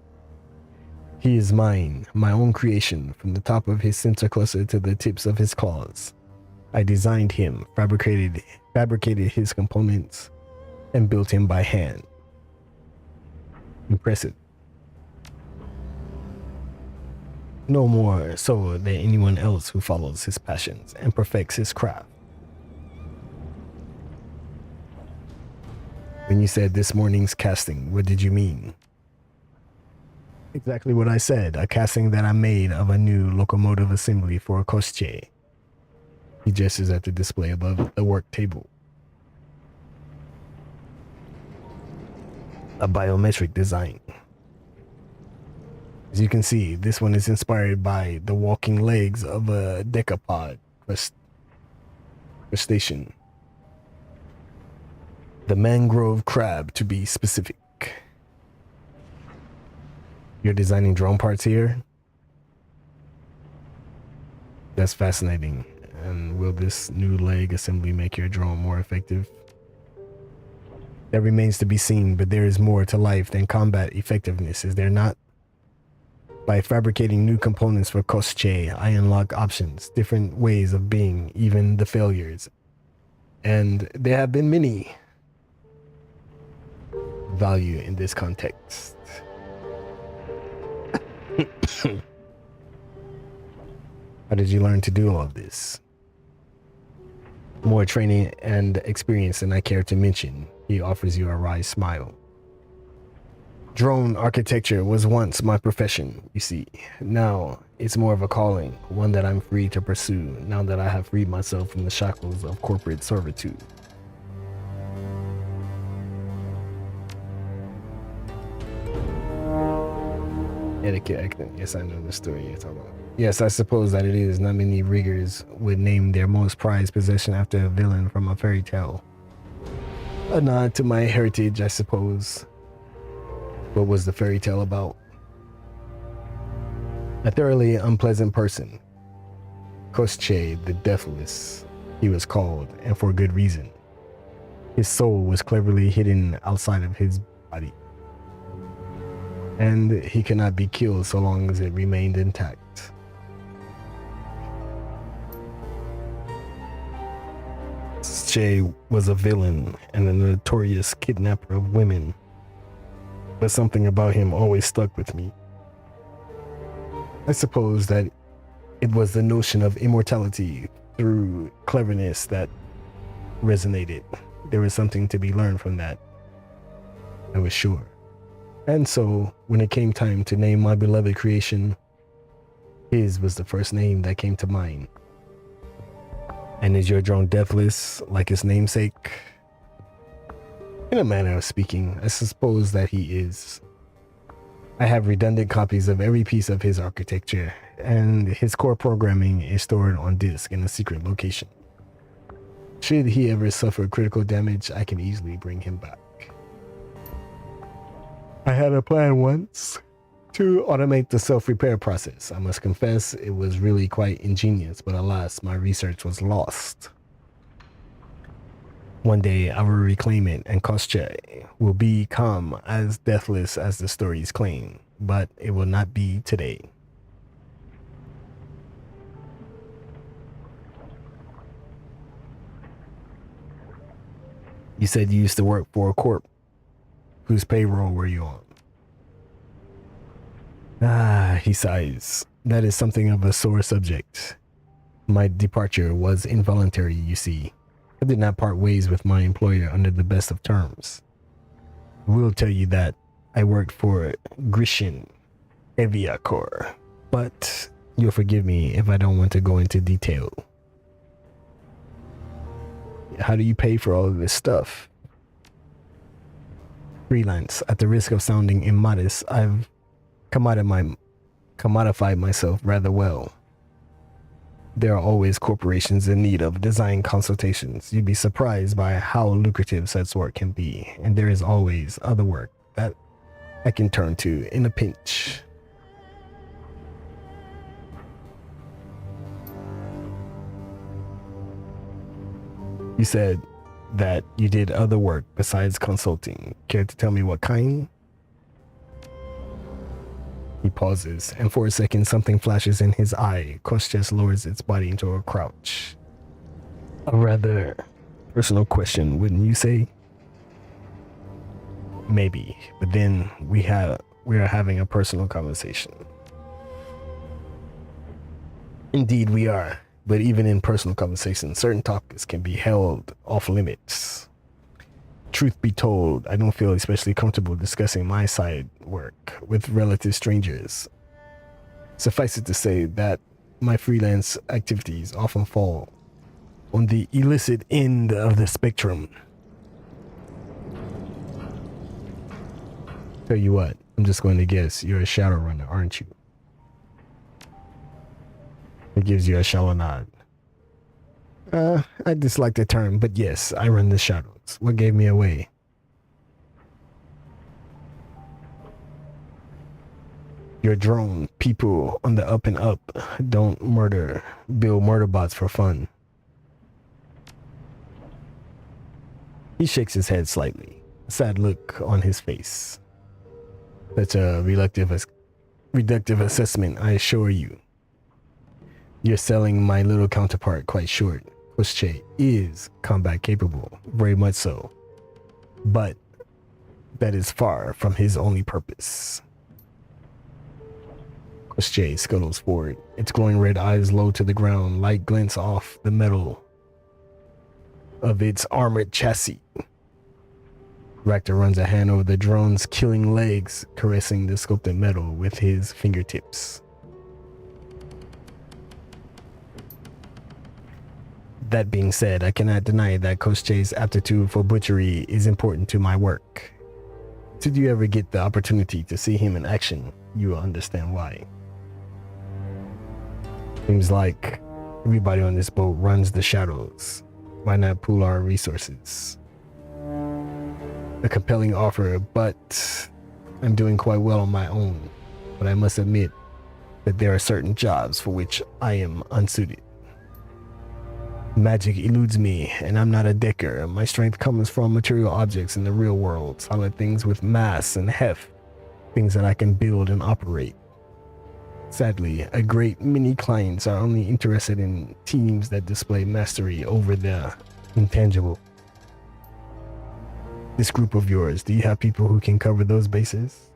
He is mine, my own creation, from the top of his sensor cluster to the tips of his claws. I designed him, fabricated his components, and built him by hand. Impressive. No more so than anyone else who follows his passions and perfects his craft. When you said this morning's casting, what did you mean? Exactly what I said, a casting that I made of a new locomotive assembly for a Kosche. He gestures at the display above the work table. A biometric design. As you can see, this one is inspired by the walking legs of a decapod crustacean. The mangrove crab, to be specific. You're designing drone parts here? That's fascinating. And will this new leg assembly make your drone more effective? That remains to be seen, but there is more to life than combat effectiveness, is there not? By fabricating new components for Kosche, I unlock options, different ways of being, even the failures. And there have been many. Value in this context. How did you learn to do all of this? More training and experience than I care to mention. He offers you a wry smile. Drone architecture was once my profession, you see. Now, it's more of a calling, one that I'm free to pursue now that I have freed myself from the shackles of corporate servitude. Etiquette, yes, I know the story you're talking about. Yes, I suppose that it is. Not many riggers would name their most prized possession after a villain from a fairy tale. A nod to my heritage, I suppose. What was the fairy tale about? A thoroughly unpleasant person. Koschei the Deathless, he was called, and for good reason. His soul was cleverly hidden outside of his body, and he could not be killed so long as it remained intact. Koschei was a villain and a notorious kidnapper of women, but something about him always stuck with me. I suppose that it was the notion of immortality through cleverness that resonated. There was something to be learned from that, I was sure. And so, when it came time to name my beloved creation, his was the first name that came to mind. And is your drone deathless, like his namesake? In a manner of speaking, I suppose that he is. I have redundant copies of every piece of his architecture, and his core programming is stored on disk in a secret location. Should he ever suffer critical damage, I can easily bring him back. I had a plan once to automate the self-repair process. I must confess it was really quite ingenious, but alas, my research was lost. One day I will reclaim it, and Koschei will become as deathless as the stories claim, but it will not be today. You said you used to work for a corp. Whose payroll were you on? Ah, he sighs. That is something of a sore subject. My departure was involuntary, you see. I did not part ways with my employer under the best of terms. I will tell you that I worked for Grishin Eviacor, but you'll forgive me if I don't want to go into detail. How do you pay for all of this stuff? Freelance. At the risk of sounding immodest, I've commodified myself rather well. There are always corporations in need of design consultations. You'd be surprised by how lucrative such work can be, and there is always other work that I can turn to in a pinch. You said that you did other work besides consulting. Care to tell me what kind? He pauses, and for a second something flashes in his eye. Koschei lowers its body into a crouch. A rather personal question, wouldn't you say? Maybe, but then we are having a personal conversation. Indeed we are, but even in personal conversations, certain topics can be held off limits. Truth be told, I don't feel especially comfortable discussing my side work with relative strangers. Suffice it to say that my freelance activities often fall on the illicit end of the spectrum. Tell you what, I'm just going to guess you're a Shadowrunner, aren't you? It gives you a shallow nod. I dislike the term, but yes, I run the shadows. What gave me away? Your drone, people on the up and up, don't build murder bots for fun. He shakes his head slightly, a sad look on his face. Such a reductive assessment, I assure you. You're selling my little counterpart quite short. Koschei is combat capable, very much so. But that is far from his only purpose. Koschei scuttles forward, its glowing red eyes low to the ground, light glints off the metal of its armored chassis. Ractor runs a hand over the drone's killing legs, caressing the sculpted metal with his fingertips. That being said, I cannot deny that Kosche's aptitude for butchery is important to my work. Should you ever get the opportunity to see him in action, you will understand why. Seems like everybody on this boat runs the shadows. Why not pool our resources? A compelling offer, but I'm doing quite well on my own. But I must admit that there are certain jobs for which I am unsuited. Magic eludes me, and I'm not a decker. My strength comes from material objects in the real world, solid things with mass and heft, things that I can build and operate. Sadly, a great many clients are only interested in teams that display mastery over the intangible. This group of yours, do you have people who can cover those bases?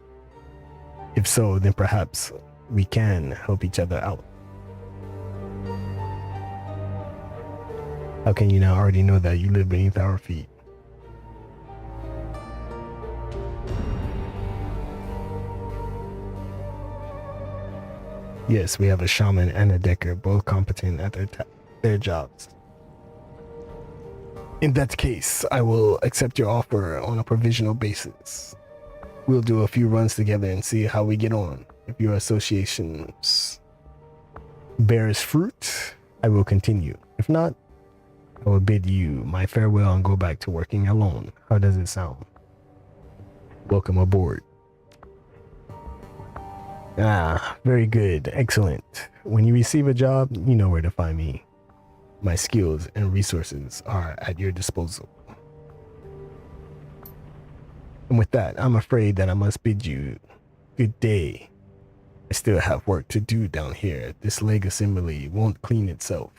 If so, then perhaps we can help each other out. How can you not already know that you live beneath our feet? Yes, we have a shaman and a decker, both competent at their jobs. In that case, I will accept your offer on a provisional basis. We'll do a few runs together and see how we get on. If your associations bears fruit, I will continue. If not, I will bid you my farewell and go back to working alone. How does it sound? Welcome aboard. Ah, very good. Excellent. When you receive a job, you know where to find me. My skills and resources are at your disposal. And with that, I'm afraid that I must bid you good day. I still have work to do down here. This leg assembly won't clean itself.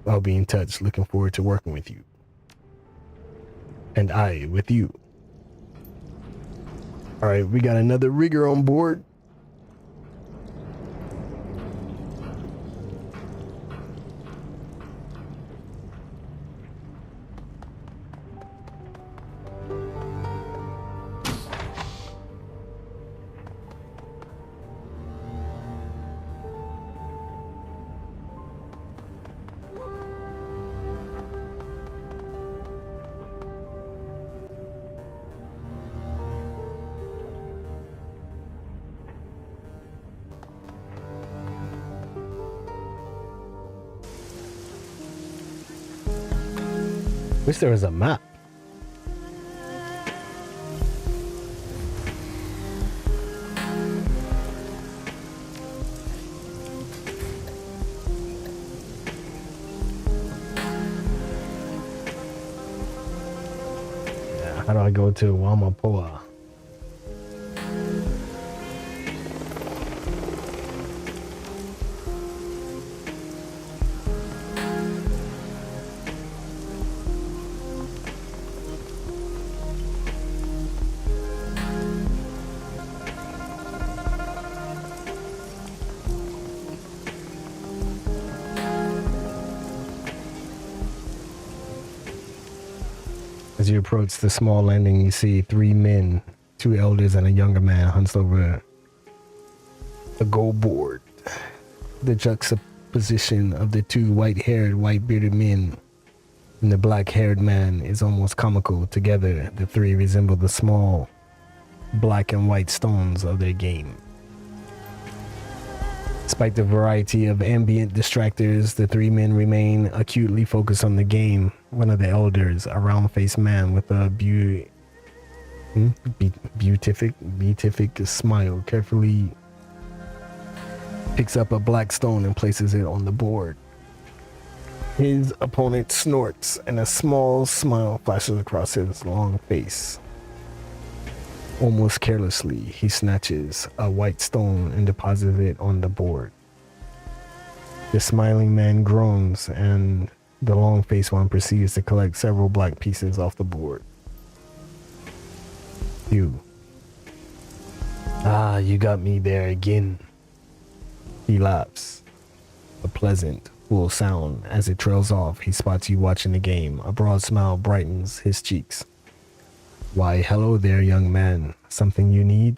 I'll be in touch. Looking forward to working with you. And I with you. Alright, we got another rigger on board. Wish there was a map. Yeah, how do I go to Wamapoa? As you approach the small landing, you see three men, two elders and a younger man hunched over a gold board. The juxtaposition of the two white-haired, white-bearded men and the black-haired man is almost comical. Together, the three resemble the small black and white stones of their game. Despite the variety of ambient distractors, the three men remain acutely focused on the game. One of the elders, a round-faced man with a beatific smile, carefully picks up a black stone and places it on the board. His opponent snorts, and a small smile flashes across his long face. Almost carelessly, he snatches a white stone and deposits it on the board. The smiling man groans, and the long-faced one proceeds to collect several black pieces off the board. You. Ah, you got me there again. He laughs. A pleasant, full sound. As it trails off, he spots you watching the game. A broad smile brightens his cheeks. Why, hello there, young man. Something you need?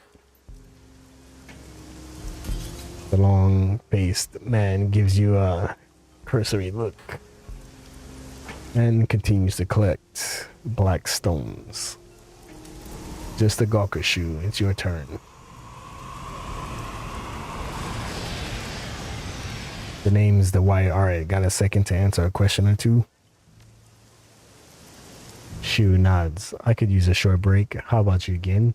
The long-faced man gives you a cursory look and continues to collect black stones. Just a gawker shoe, it's your turn. The name's the Wyatt. Alright, got a second to answer a question or two? Shu nods. I could use a short break. How about you, Gin?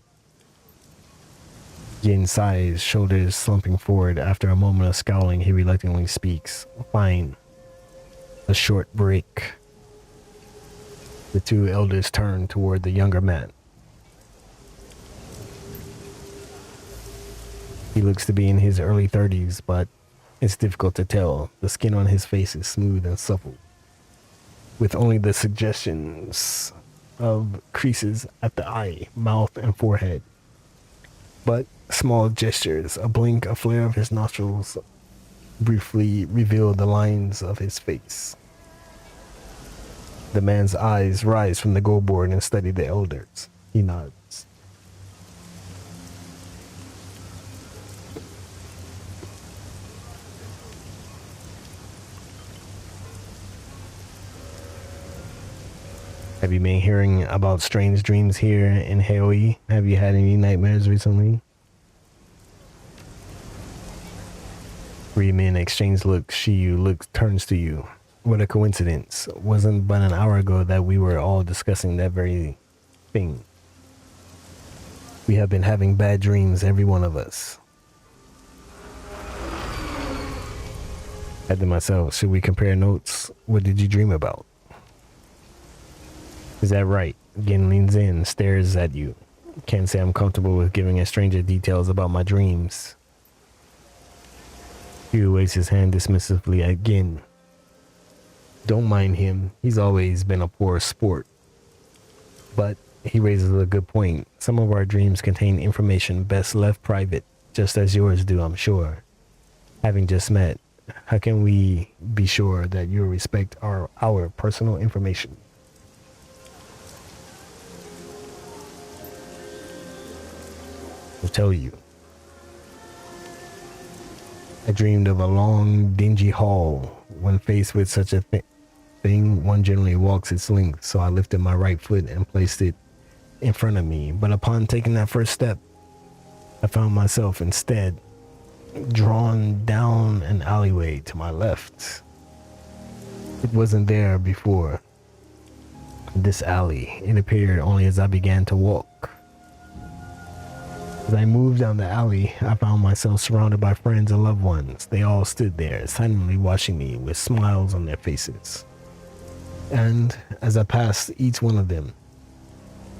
Gin sighs, shoulders slumping forward. After a moment of scowling, he reluctantly speaks. Fine. A short break. The two elders turn toward the younger man. He looks to be in his early 30s, but it's difficult to tell. The skin on his face is smooth and supple, with only the suggestions of creases at the eye, mouth, and forehead. But small gestures, a blink, a flare of his nostrils briefly reveal the lines of his face. The man's eyes rise from the go board and study the elders. He nods. Have you been hearing about strange dreams here in Haoi? Have you had any nightmares recently? Three men exchange looks. Turns to you. What a coincidence. Wasn't but an hour ago that we were all discussing that very thing. We have been having bad dreams, every one of us. I to myself, should we compare notes? What did you dream about? Is that right? Gin leans in, stares at you. Can't say I'm comfortable with giving a stranger details about my dreams. Hugh waves his hand dismissively at Gin. Don't mind him. He's always been a poor sport. But he raises a good point. Some of our dreams contain information best left private, just as yours do, I'm sure. Having just met, how can we be sure that you respect our personal information? I'll tell you. I dreamed of a long, dingy hall. When faced with such a thing, one generally walks its length, so I lifted my right foot and placed it in front of me. But upon taking that first step, I found myself instead drawn down an alleyway to my left. It wasn't there before. This alley, it appeared only as I began to walk. As I moved down the alley, I found myself surrounded by friends and loved ones. They all stood there, silently watching me with smiles on their faces. And as I passed each one of them,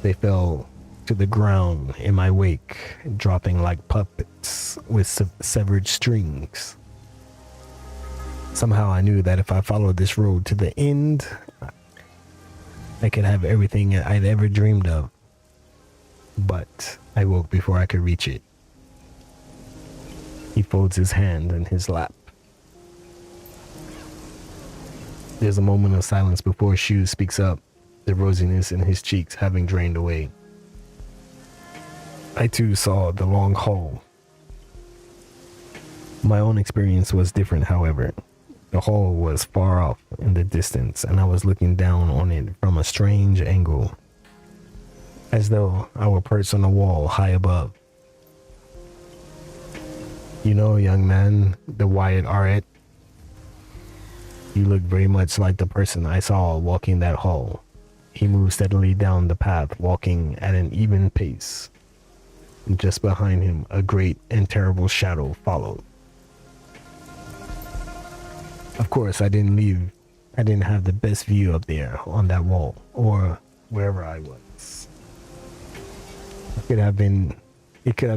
they fell to the ground in my wake, dropping like puppets with severed strings. Somehow I knew that if I followed this road to the end, I could have everything I'd ever dreamed of. But I woke before I could reach it. He folds his hand in his lap. There's a moment of silence before Shu speaks up, the rosiness in his cheeks having drained away. I too saw the long hall. My own experience was different, however. The hall was far off in the distance, and I was looking down on it from a strange angle, as though I were perched on a wall high above. You know, young man, the Wyatt Arrett, you look very much like the person I saw walking that hall. He moved steadily down the path, walking at an even pace. And just behind him, a great and terrible shadow followed. Of course, I didn't have the best view up there on that wall, or wherever I was. It could have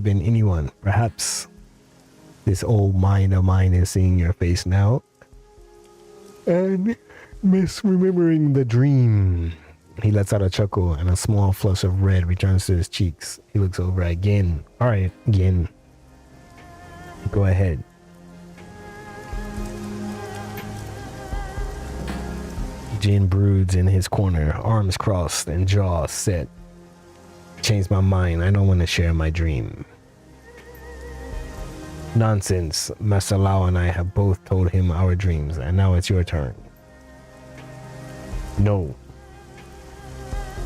been anyone. Perhaps this old mind of mine is seeing your face now and misremembering the dream. He lets out a chuckle and a small flush of red returns to his cheeks. He looks over at Gin. All right, Gin. Go ahead. Jin broods in his corner, arms crossed and jaws set. changed my mind. I don't want to share my dream. Nonsense. Master Lao and I have both told him our dreams, and now it's your turn. No.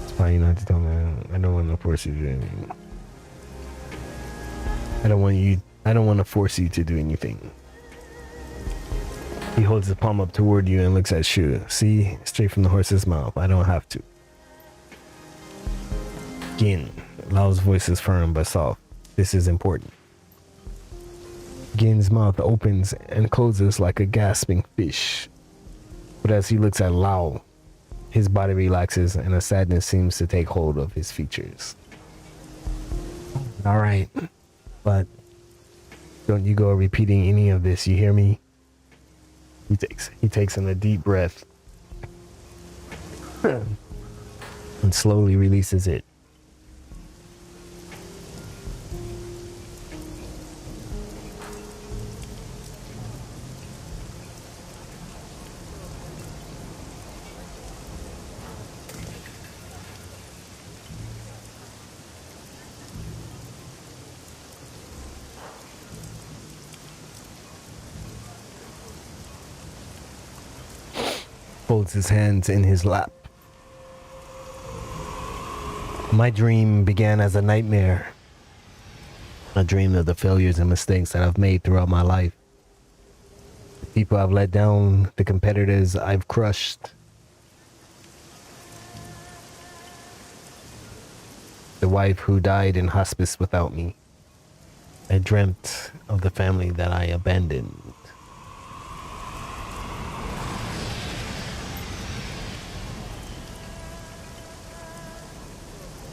It's fine not to tell me. I don't want to force you to do anything. I don't want to force you to do anything. He holds the palm up toward you and looks at Shu. See? Straight from the horse's mouth. I don't have to. Gin. Lao's voice is firm but soft. This is important. Gin's mouth opens and closes like a gasping fish. But as he looks at Lao, his body relaxes and a sadness seems to take hold of his features. Alright, but don't you go repeating any of this, you hear me? He takes in a deep breath and slowly releases it. Folds his hands in his lap. My dream began as a nightmare. I dreamed of the failures and mistakes that I've made throughout my life. The people I've let down, the competitors I've crushed. The wife who died in hospice without me. I dreamt of the family that I abandoned.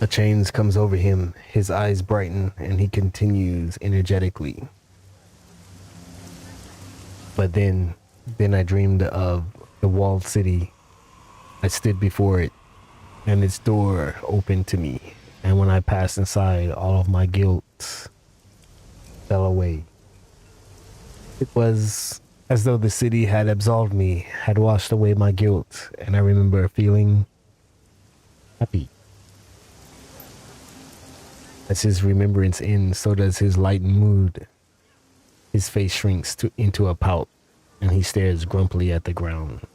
A change comes over him, his eyes brighten, and he continues energetically. But then I dreamed of the walled city. I stood before it, and its door opened to me. And when I passed inside, all of my guilt fell away. It was as though the city had absolved me, had washed away my guilt, and I remember feeling happy. As his remembrance ends, so does his lightened mood. His face shrinks into a pout, and he stares grumpily at the ground.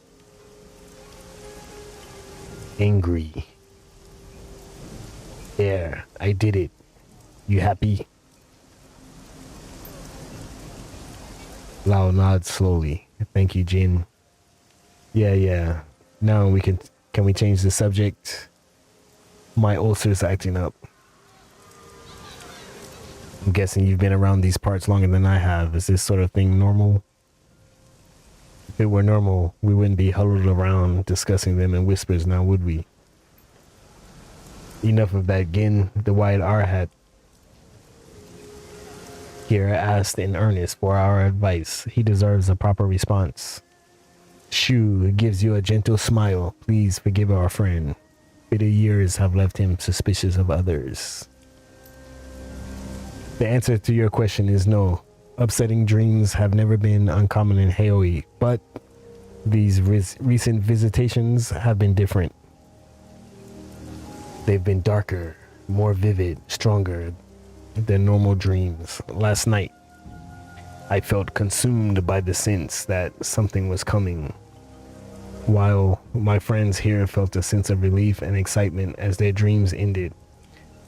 Angry. There, I did it. You happy? Lao nods slowly. Thank you, Jin. Yeah. Now can we change the subject? My ulcer's acting up. I'm guessing you've been around these parts longer than I have. Is this sort of thing normal? If it were normal, we wouldn't be huddled around discussing them in whispers now, would we? Enough of that, Gin. The White Arhat here asked in earnest for our advice. He deserves a proper response. Shu gives you a gentle smile. Please forgive our friend. Bitter years have left him suspicious of others. The answer to your question is no. Upsetting dreams have never been uncommon in Haoi, but these recent visitations have been different. They've been darker, more vivid, stronger than normal dreams. Last night, I felt consumed by the sense that something was coming, while my friends here felt a sense of relief and excitement as their dreams ended.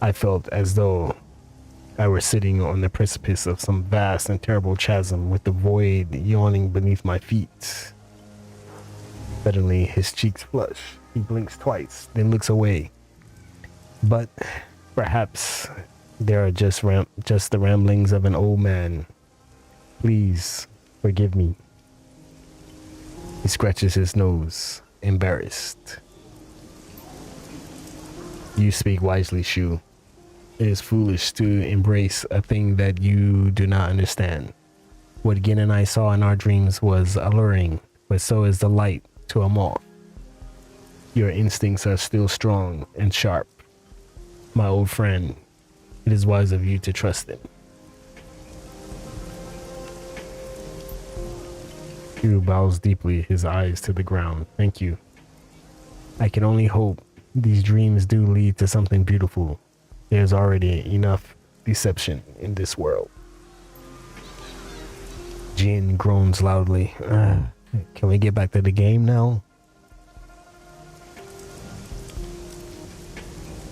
I felt as though I were sitting on the precipice of some vast and terrible chasm with the void yawning beneath my feet. Suddenly, his cheeks flush. He blinks twice, then looks away. But perhaps there are just the ramblings of an old man. Please forgive me. He scratches his nose, embarrassed. You speak wisely, Shu. It is foolish to embrace a thing that you do not understand. What Gin and I saw in our dreams was alluring, but so is the light to a moth. Your instincts are still strong and sharp. My old friend, it is wise of you to trust them. Shu bows deeply, his eyes to the ground. Thank you. I can only hope these dreams do lead to something beautiful. There's already enough deception in this world. Jin groans loudly. Can we get back to the game now?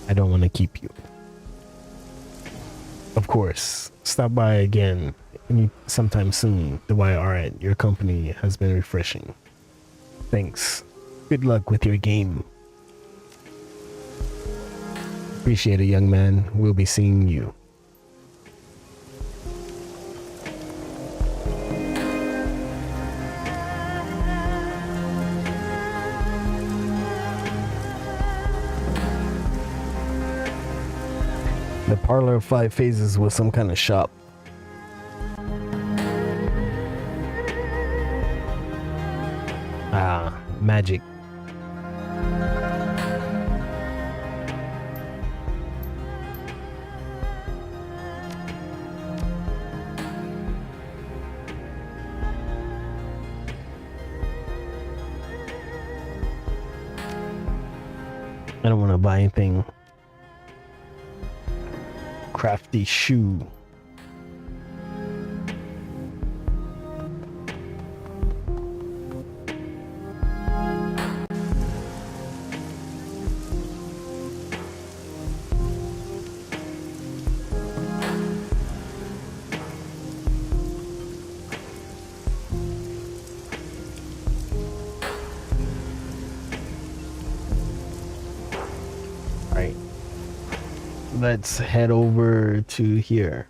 I don't want to keep you. Of course, stop by again sometime soon. Alright, your company has been refreshing. Thanks. Good luck with your game. Appreciate it, young man. We'll be seeing you. The Parlor of Five Phases was some kind of shop. Ah, magic. I don't want to buy anything. Crafty shoe. Let's head over to here.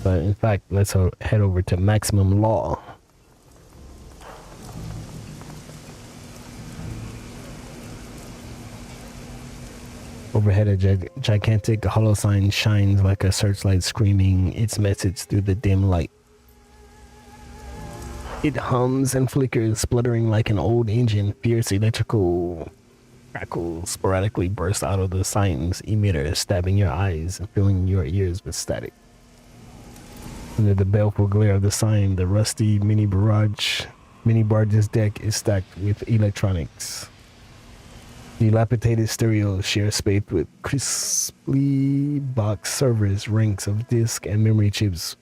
But in fact, let's head over to Maximum Law. Overhead, a gigantic hollow sign shines like a searchlight, screaming its message through the dim light. It hums and flickers, spluttering like an old engine. Fierce electrical crackles sporadically burst out of the sign's emitter, stabbing your eyes and filling your ears with static. Under the baleful glare of the sign, the rusty mini barge's deck is stacked with electronics. Dilapidated stereos share space with crisply boxed servers, ranks of disk and memory chips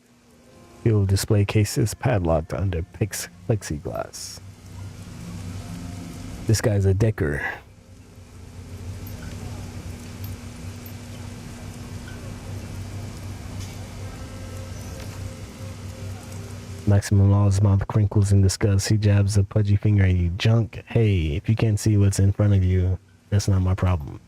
fill display cases padlocked under plexiglass. This guy's a decker. Maximum Law's mouth crinkles in disgust. He jabs a pudgy finger at you. Junk. Hey, if you can't see what's in front of you, that's not my problem.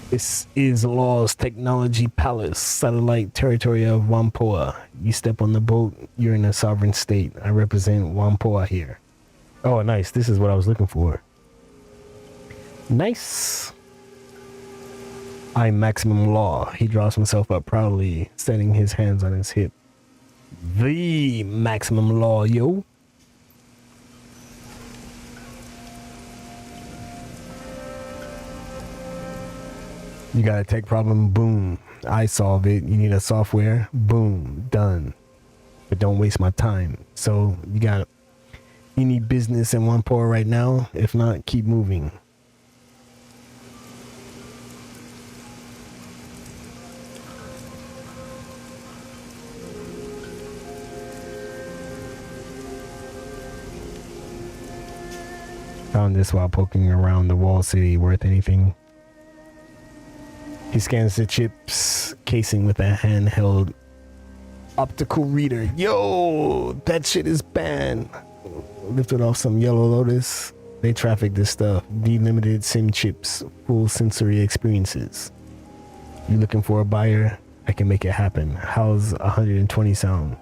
This is Law's Technology Palace, satellite territory of Whampoa. You step on the boat, you're in a sovereign state. I represent Whampoa here. Oh, nice. This is what I was looking for. Nice. I'm Maximum Law. He draws himself up proudly, setting his hands on his hip. The Maximum Law, yo. You got a tech problem? Boom. I solve it. You need a software? Boom. Done. But don't waste my time. So you need business in Whampoa right now? If not, keep moving. Found this while poking around the wall city. Worth anything? He scans the chip's casing with a handheld optical reader. Yo, that shit is banned. Lifted off some Yellow Lotus. They traffic this stuff. Delimited SIM chips. Full sensory experiences. You looking for a buyer? I can make it happen. How's 120 sound?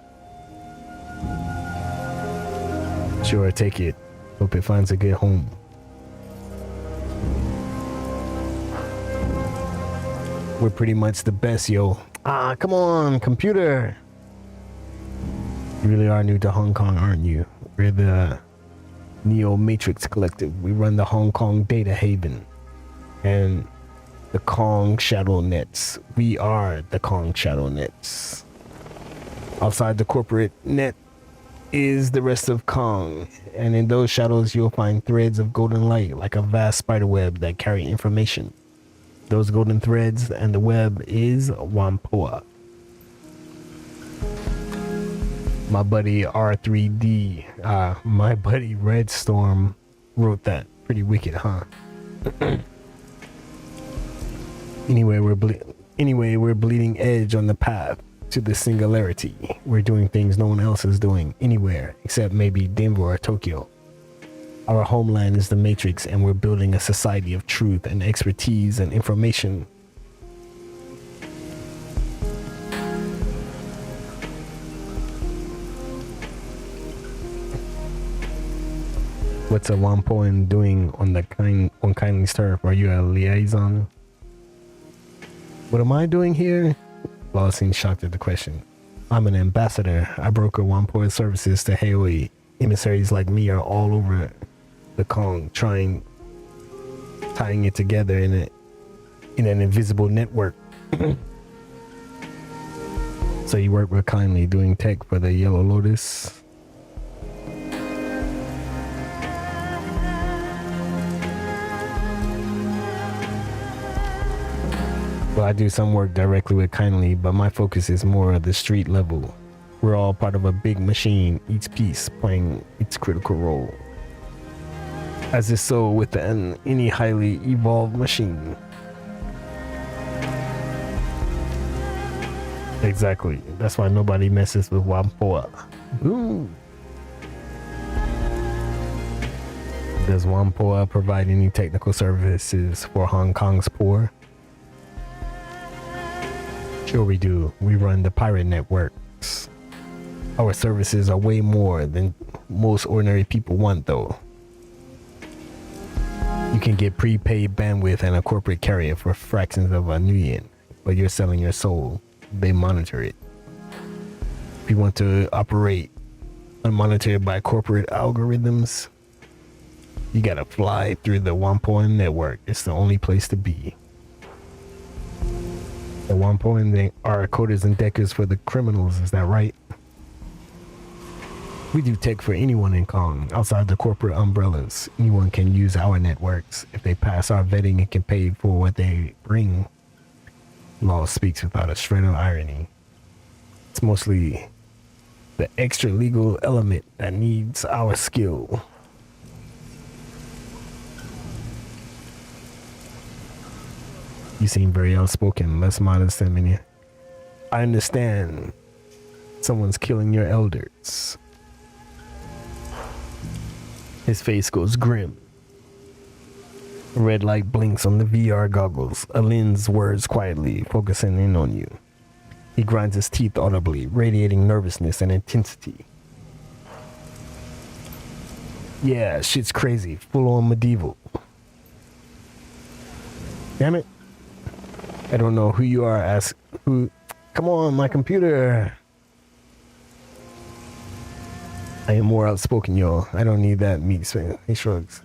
Sure, take it. Hope it finds a good home. We're pretty much the best, yo. Ah, come on, computer. You really are new to Hong Kong, aren't you? We're the Neo Matrix Collective. We run the Hong Kong Data Haven. And The Kong Shadow Nets. We are the Kong Shadow Nets. Outside the corporate net is the rest of Kong, and in those shadows you'll find threads of golden light like a vast spider web that carry information. Those golden threads and the web is Wampoa. My buddy R3D, my buddy Red Storm wrote that. Pretty wicked, huh? Anyway, we're bleeding edge on the path to the singularity. We're doing things no one else is doing anywhere except maybe Denver or Tokyo. Our homeland is the Matrix, and we're building a society of truth and expertise and information. What's a Wampoan doing on Kindly's turf? Are you a liaison? What am I doing here? Law seems shocked at the question. I'm an ambassador. I broker Wampoa services to Haoi. Emissaries like me are all over the Kong, tying it together in an invisible network. So you work with Kindly doing tech for the Yellow Lotus? Well, I do some work directly with Kindly, but my focus is more at the street level. We're all part of a big machine, each piece playing its critical role. As is so with any highly evolved machine. Exactly. That's why nobody messes with Wampoa. Ooh. Does Wampoa provide any technical services for Hong Kong's poor? Sure we do. We run the pirate networks. Our services are way more than most ordinary people want, though. You can get prepaid bandwidth and a corporate carrier for fractions of a nuyen, but you're selling your soul. They monitor it. If you want to operate unmonitored by corporate algorithms, you gotta fly through the Wampoan network. It's the only place to be. At one point, they are coders and deckers for the criminals, is that right? We do tech for anyone in Kong, outside the corporate umbrellas. Anyone can use our networks. If they pass our vetting and can pay for what they bring. Law speaks without a shred of irony. It's mostly the extra legal element that needs our skill. You seem very outspoken, less modest than many. I understand someone's killing your elders. His face goes grim. A red light blinks on the VR goggles. A lens whirs quietly, focusing in on you. He grinds his teeth audibly, radiating nervousness and intensity. Yeah, shit's crazy. Full on medieval. Damn it. I don't know who you are. Ask who. Come on, my computer. I am more outspoken, y'all. I don't need that meat space. He shrugs.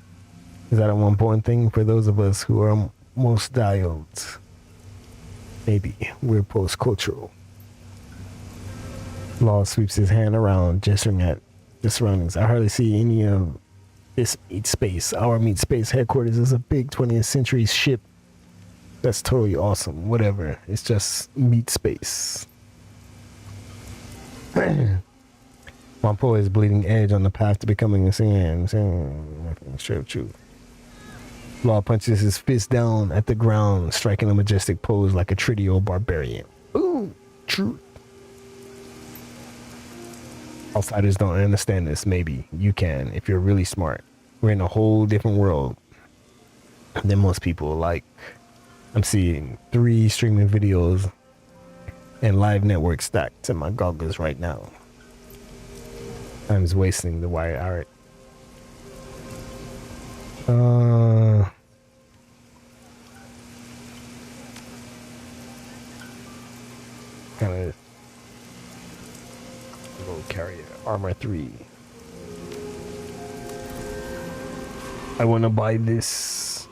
Is that a Wampoan thing for those of us who are most dialed? Maybe. We're post-cultural. Law sweeps his hand around, gesturing at the surroundings. I hardly see any of this meat space. Our meat space headquarters is a big 20th century ship. That's totally awesome. Whatever. It's just meat space. Wampoa is bleeding edge on the path to becoming a Saiyan. Straight up truth. Law punches his fist down at the ground, striking a majestic pose like a Tridio barbarian. Ooh, truth. Outsiders don't understand this. Maybe you can if you're really smart. We're in a whole different world than most people. Like, I'm seeing 3 streaming videos and live network stacked to my goggles right now. I'm just wasting the wire art. Kind of little carrier armor 3. I want to buy this.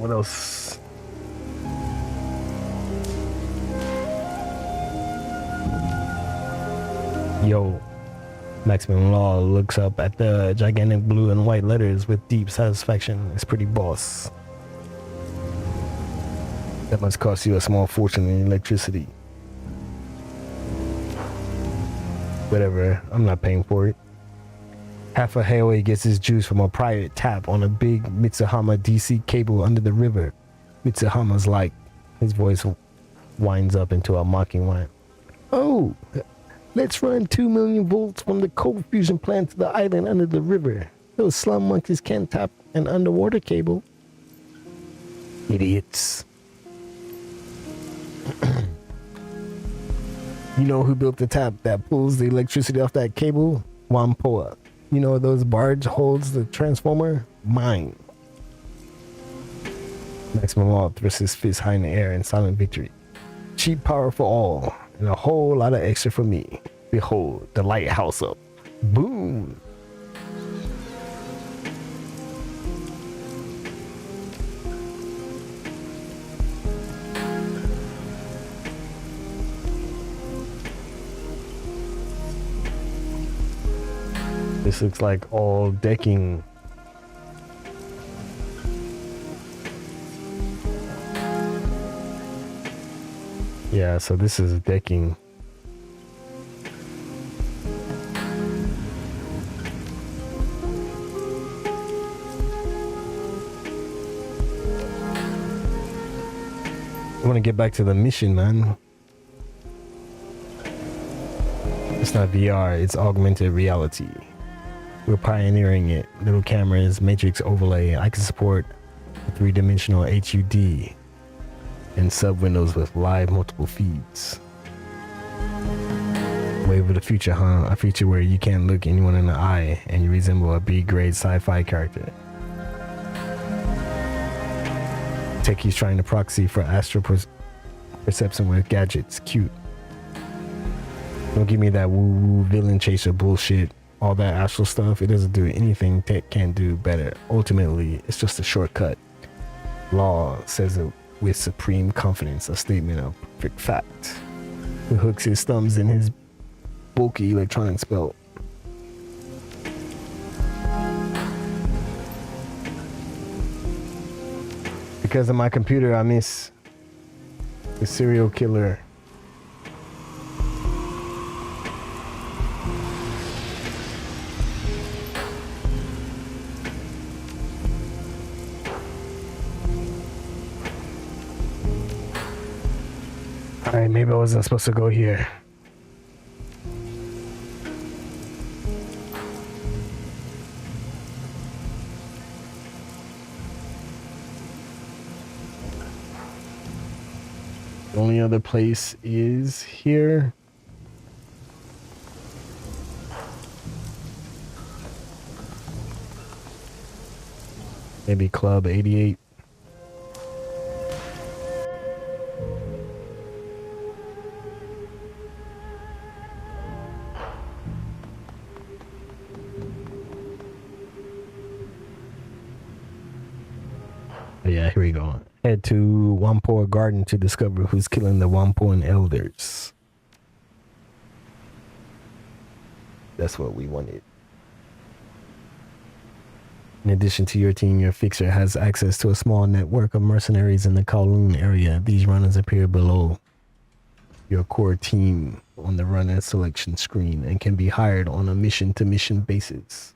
What else? Yo, Maximum Law looks up at the gigantic blue and white letters with deep satisfaction. It's pretty boss. That must cost you a small fortune in electricity. Whatever, I'm not paying for it. Half a Hayway gets his juice from a private tap on a big Mitsuhama DC cable under the river. Mitsuhama's like, his voice winds up into a mocking whine. Oh, let's run 2 million volts from the coal fusion plant to the island under the river. Those slum monkeys can't tap an underwater cable. Idiots. You know who built the tap that pulls the electricity off that cable? Wampoa. You know those barge holds the transformer? Mine. Maximum Law thrusts his fist high in the air in silent victory. Cheap power for all, and a whole lot of extra for me. Behold, the lighthouse up. Boom! This looks like all decking. Yeah, so this is decking. I want to get back to the mission, man. It's not VR, it's augmented reality. We're pioneering it. Little cameras, matrix overlay. I can support 3-dimensional HUD and sub windows with live multiple feeds. Wave of the future, huh? A feature where you can't look anyone in the eye and you resemble a B-grade sci-fi character. Techie's trying to proxy for astral perception with gadgets. Cute. Don't give me that woo-woo villain chaser bullshit. All that astral stuff, it doesn't do anything tech can't do better. Ultimately, it's just a shortcut. Law says it with supreme confidence, a statement of perfect fact. He hooks his thumbs in his bulky electronics belt. Because of my computer, I miss the serial killer. Alright, maybe I wasn't supposed to go here. The only other place is here. Maybe Club 88. Yeah, here we go. Head to Wampoa Garden to discover who's killing the Wampoan elders. That's what we wanted. In addition to your team, your fixer has access to a small network of mercenaries in the Kowloon area. These runners appear below your core team on the runner selection screen and can be hired on a mission-to-mission basis.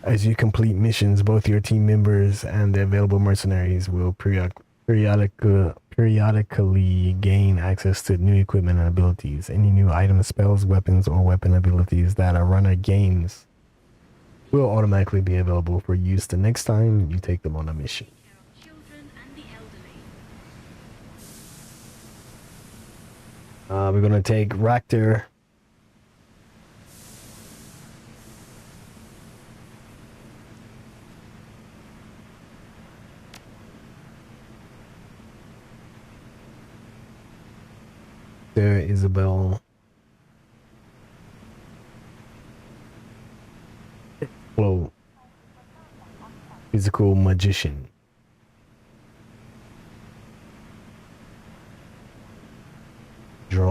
As you complete missions, both your team members and the available mercenaries will periodically gain access to new equipment and abilities. Any new items, spells, weapons, or weapon abilities that a runner gains will automatically be available for use the next time you take them on a mission. We're going to take Raptor. There, Isabel. Hello. Physical magician.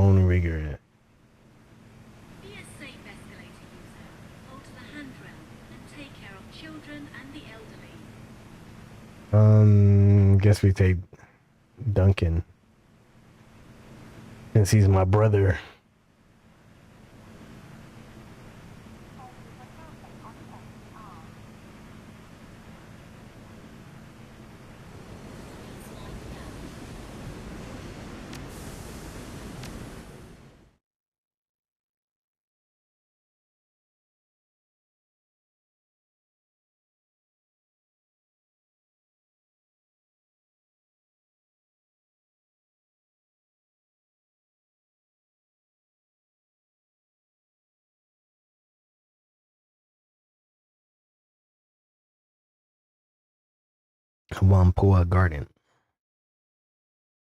own rigor. Be a safe escalator user. Hold the handrail and take care of children and the elderly. Guess we take Duncan. Since he's my brother. Wampoa Garden.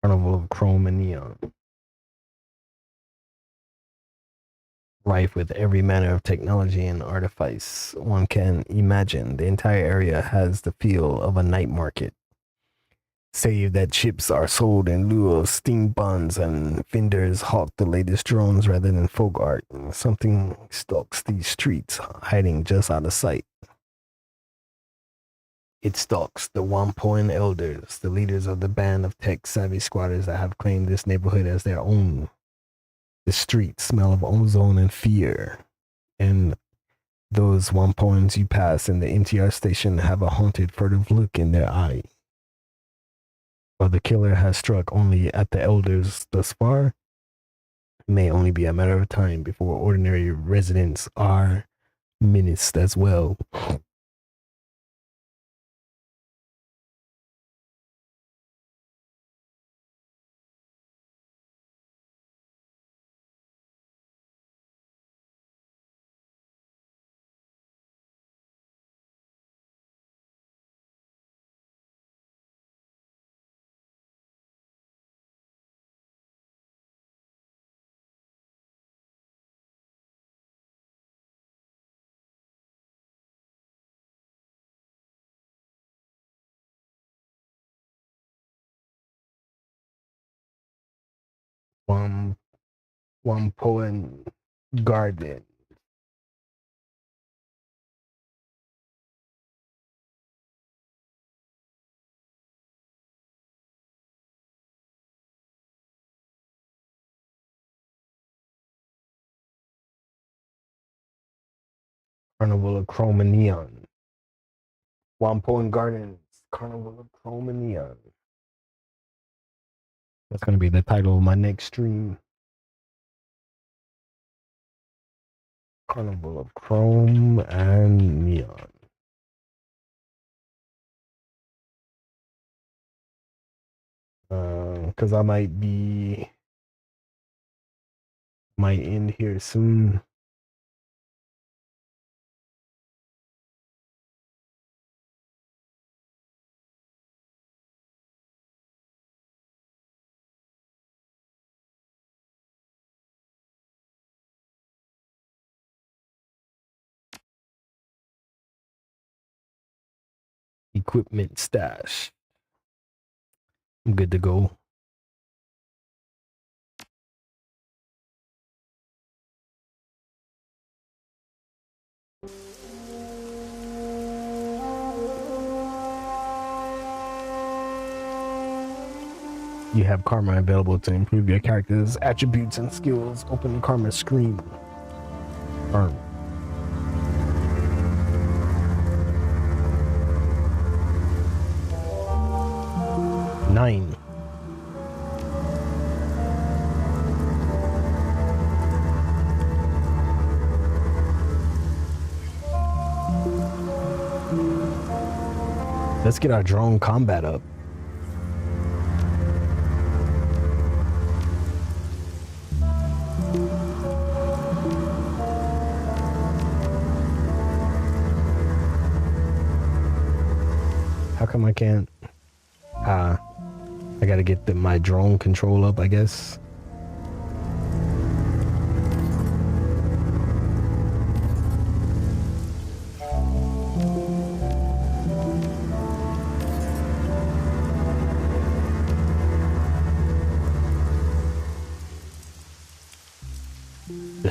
Carnival of Chrome and Neon. Rife with every manner of technology and artifice one can imagine. The entire area has the feel of a night market. Save that chips are sold in lieu of steam buns and vendors hawk the latest drones rather than folk art. Something stalks these streets, hiding just out of sight. It stalks the Wampoan elders, the leaders of the band of tech-savvy squatters that have claimed this neighborhood as their own. The streets smell of ozone and fear, and those Wampoans you pass in the NTR station have a haunted, furtive look in their eye. While the killer has struck only at the elders thus far, it may only be a matter of time before ordinary residents are menaced as well. Wampoan Garden. Carnival of Chrome and Neon. Wampoan Gardens. Carnival of Chrome and Neon. That's going to be the title of my next stream. Carnival of Chrome and Neon. Because I might end here soon. Equipment stash. I'm good to go. You have karma available to improve your character's attributes and skills. Open the karma screen. Karma. Nine. Let's get our drone combat up. How come I can't? I gotta get my drone control up, I guess.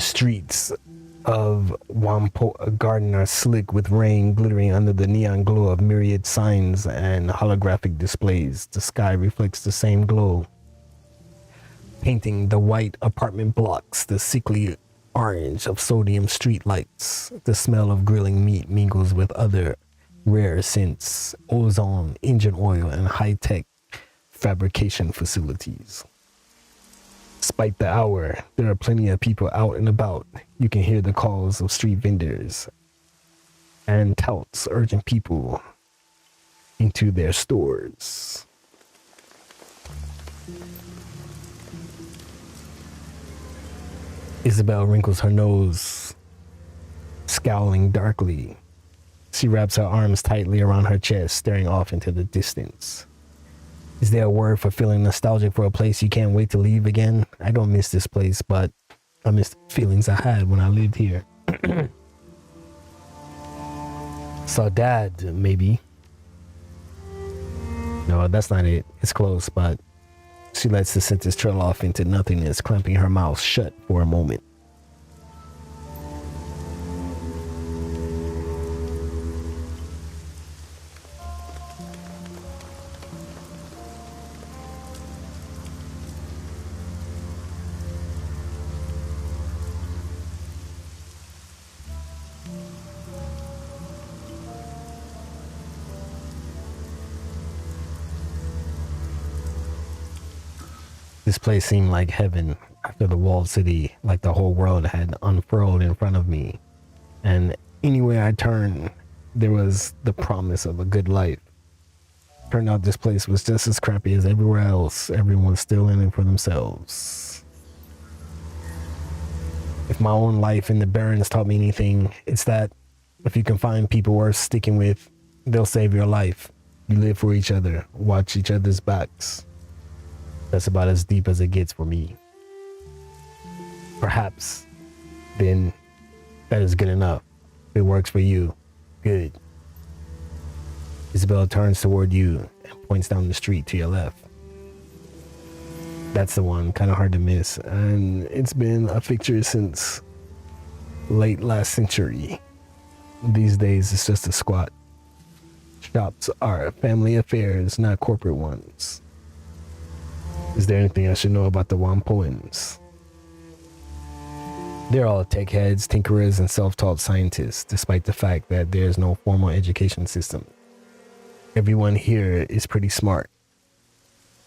streets of Wampo Garden are slick with rain glittering under the neon glow of myriad signs and holographic displays. The sky reflects the same glow, painting the white apartment blocks the sickly orange of sodium street lights. The smell of grilling meat mingles with other rare scents, ozone, engine oil, and high-tech fabrication facilities. Despite the hour, there are plenty of people out and about. You can hear the calls of street vendors and touts urging people into their stores. Isabel wrinkles her nose, scowling darkly. She wraps her arms tightly around her chest, staring off into the distance. Is there a word for feeling nostalgic for a place you can't wait to leave again? I don't miss this place, but I miss the feelings I had when I lived here. Saw Dad, maybe. No, that's not it. It's close, but she lets the sentence trail off into nothingness, clamping her mouth shut for a moment. This place seemed like heaven after the walled city, like the whole world had unfurled in front of me. And anywhere I turned, there was the promise of a good life. Turned out this place was just as crappy as everywhere else. Everyone's still in it for themselves. If my own life in the Barrens taught me anything, it's that if you can find people worth sticking with, they'll save your life. You live for each other, watch each other's backs. That's about as deep as it gets for me. Perhaps, then, that is good enough. If it works for you, good. Isabel turns toward you and points down the street to your left. That's the one, kind of hard to miss, and it's been a fixture since late last century. These days, it's just a squat. Shops are family affairs, not corporate ones. Is there anything I should know about the Wampoans? They're all tech heads, tinkerers, and self-taught scientists, despite the fact that there's no formal education system. Everyone here is pretty smart.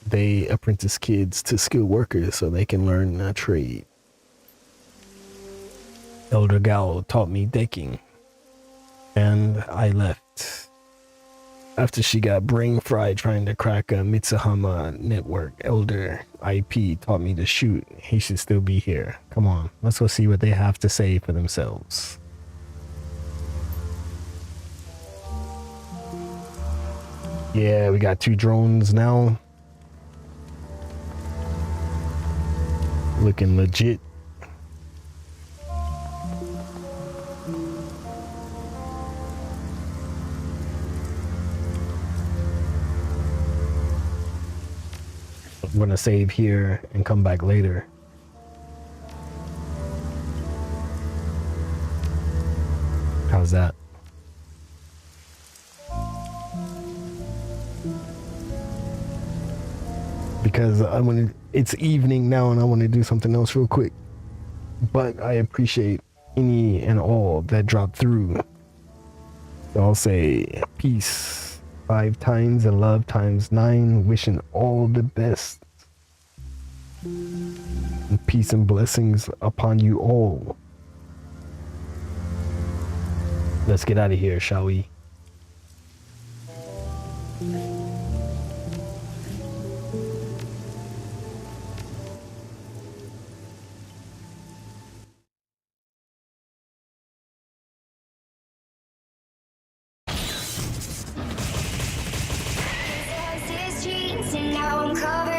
They apprentice kids to skilled workers so they can learn a trade. Elder Gao taught me decking, and I left after she got brain fried trying to crack a Mitsuhama network. Elder IP taught me to shoot. He should still be here. Come on, let's go see what they have to say for themselves. Yeah, we got 2 drones now. Looking legit. I'm gonna save here and come back later. How's that? Because it's evening now and I want to do something else real quick. But I appreciate any and all that dropped through. So I'll say peace 5 times and love times 9. Wishing all the best. And peace and blessings upon you all. Let's get out of here, shall we? Streets and now I'm covered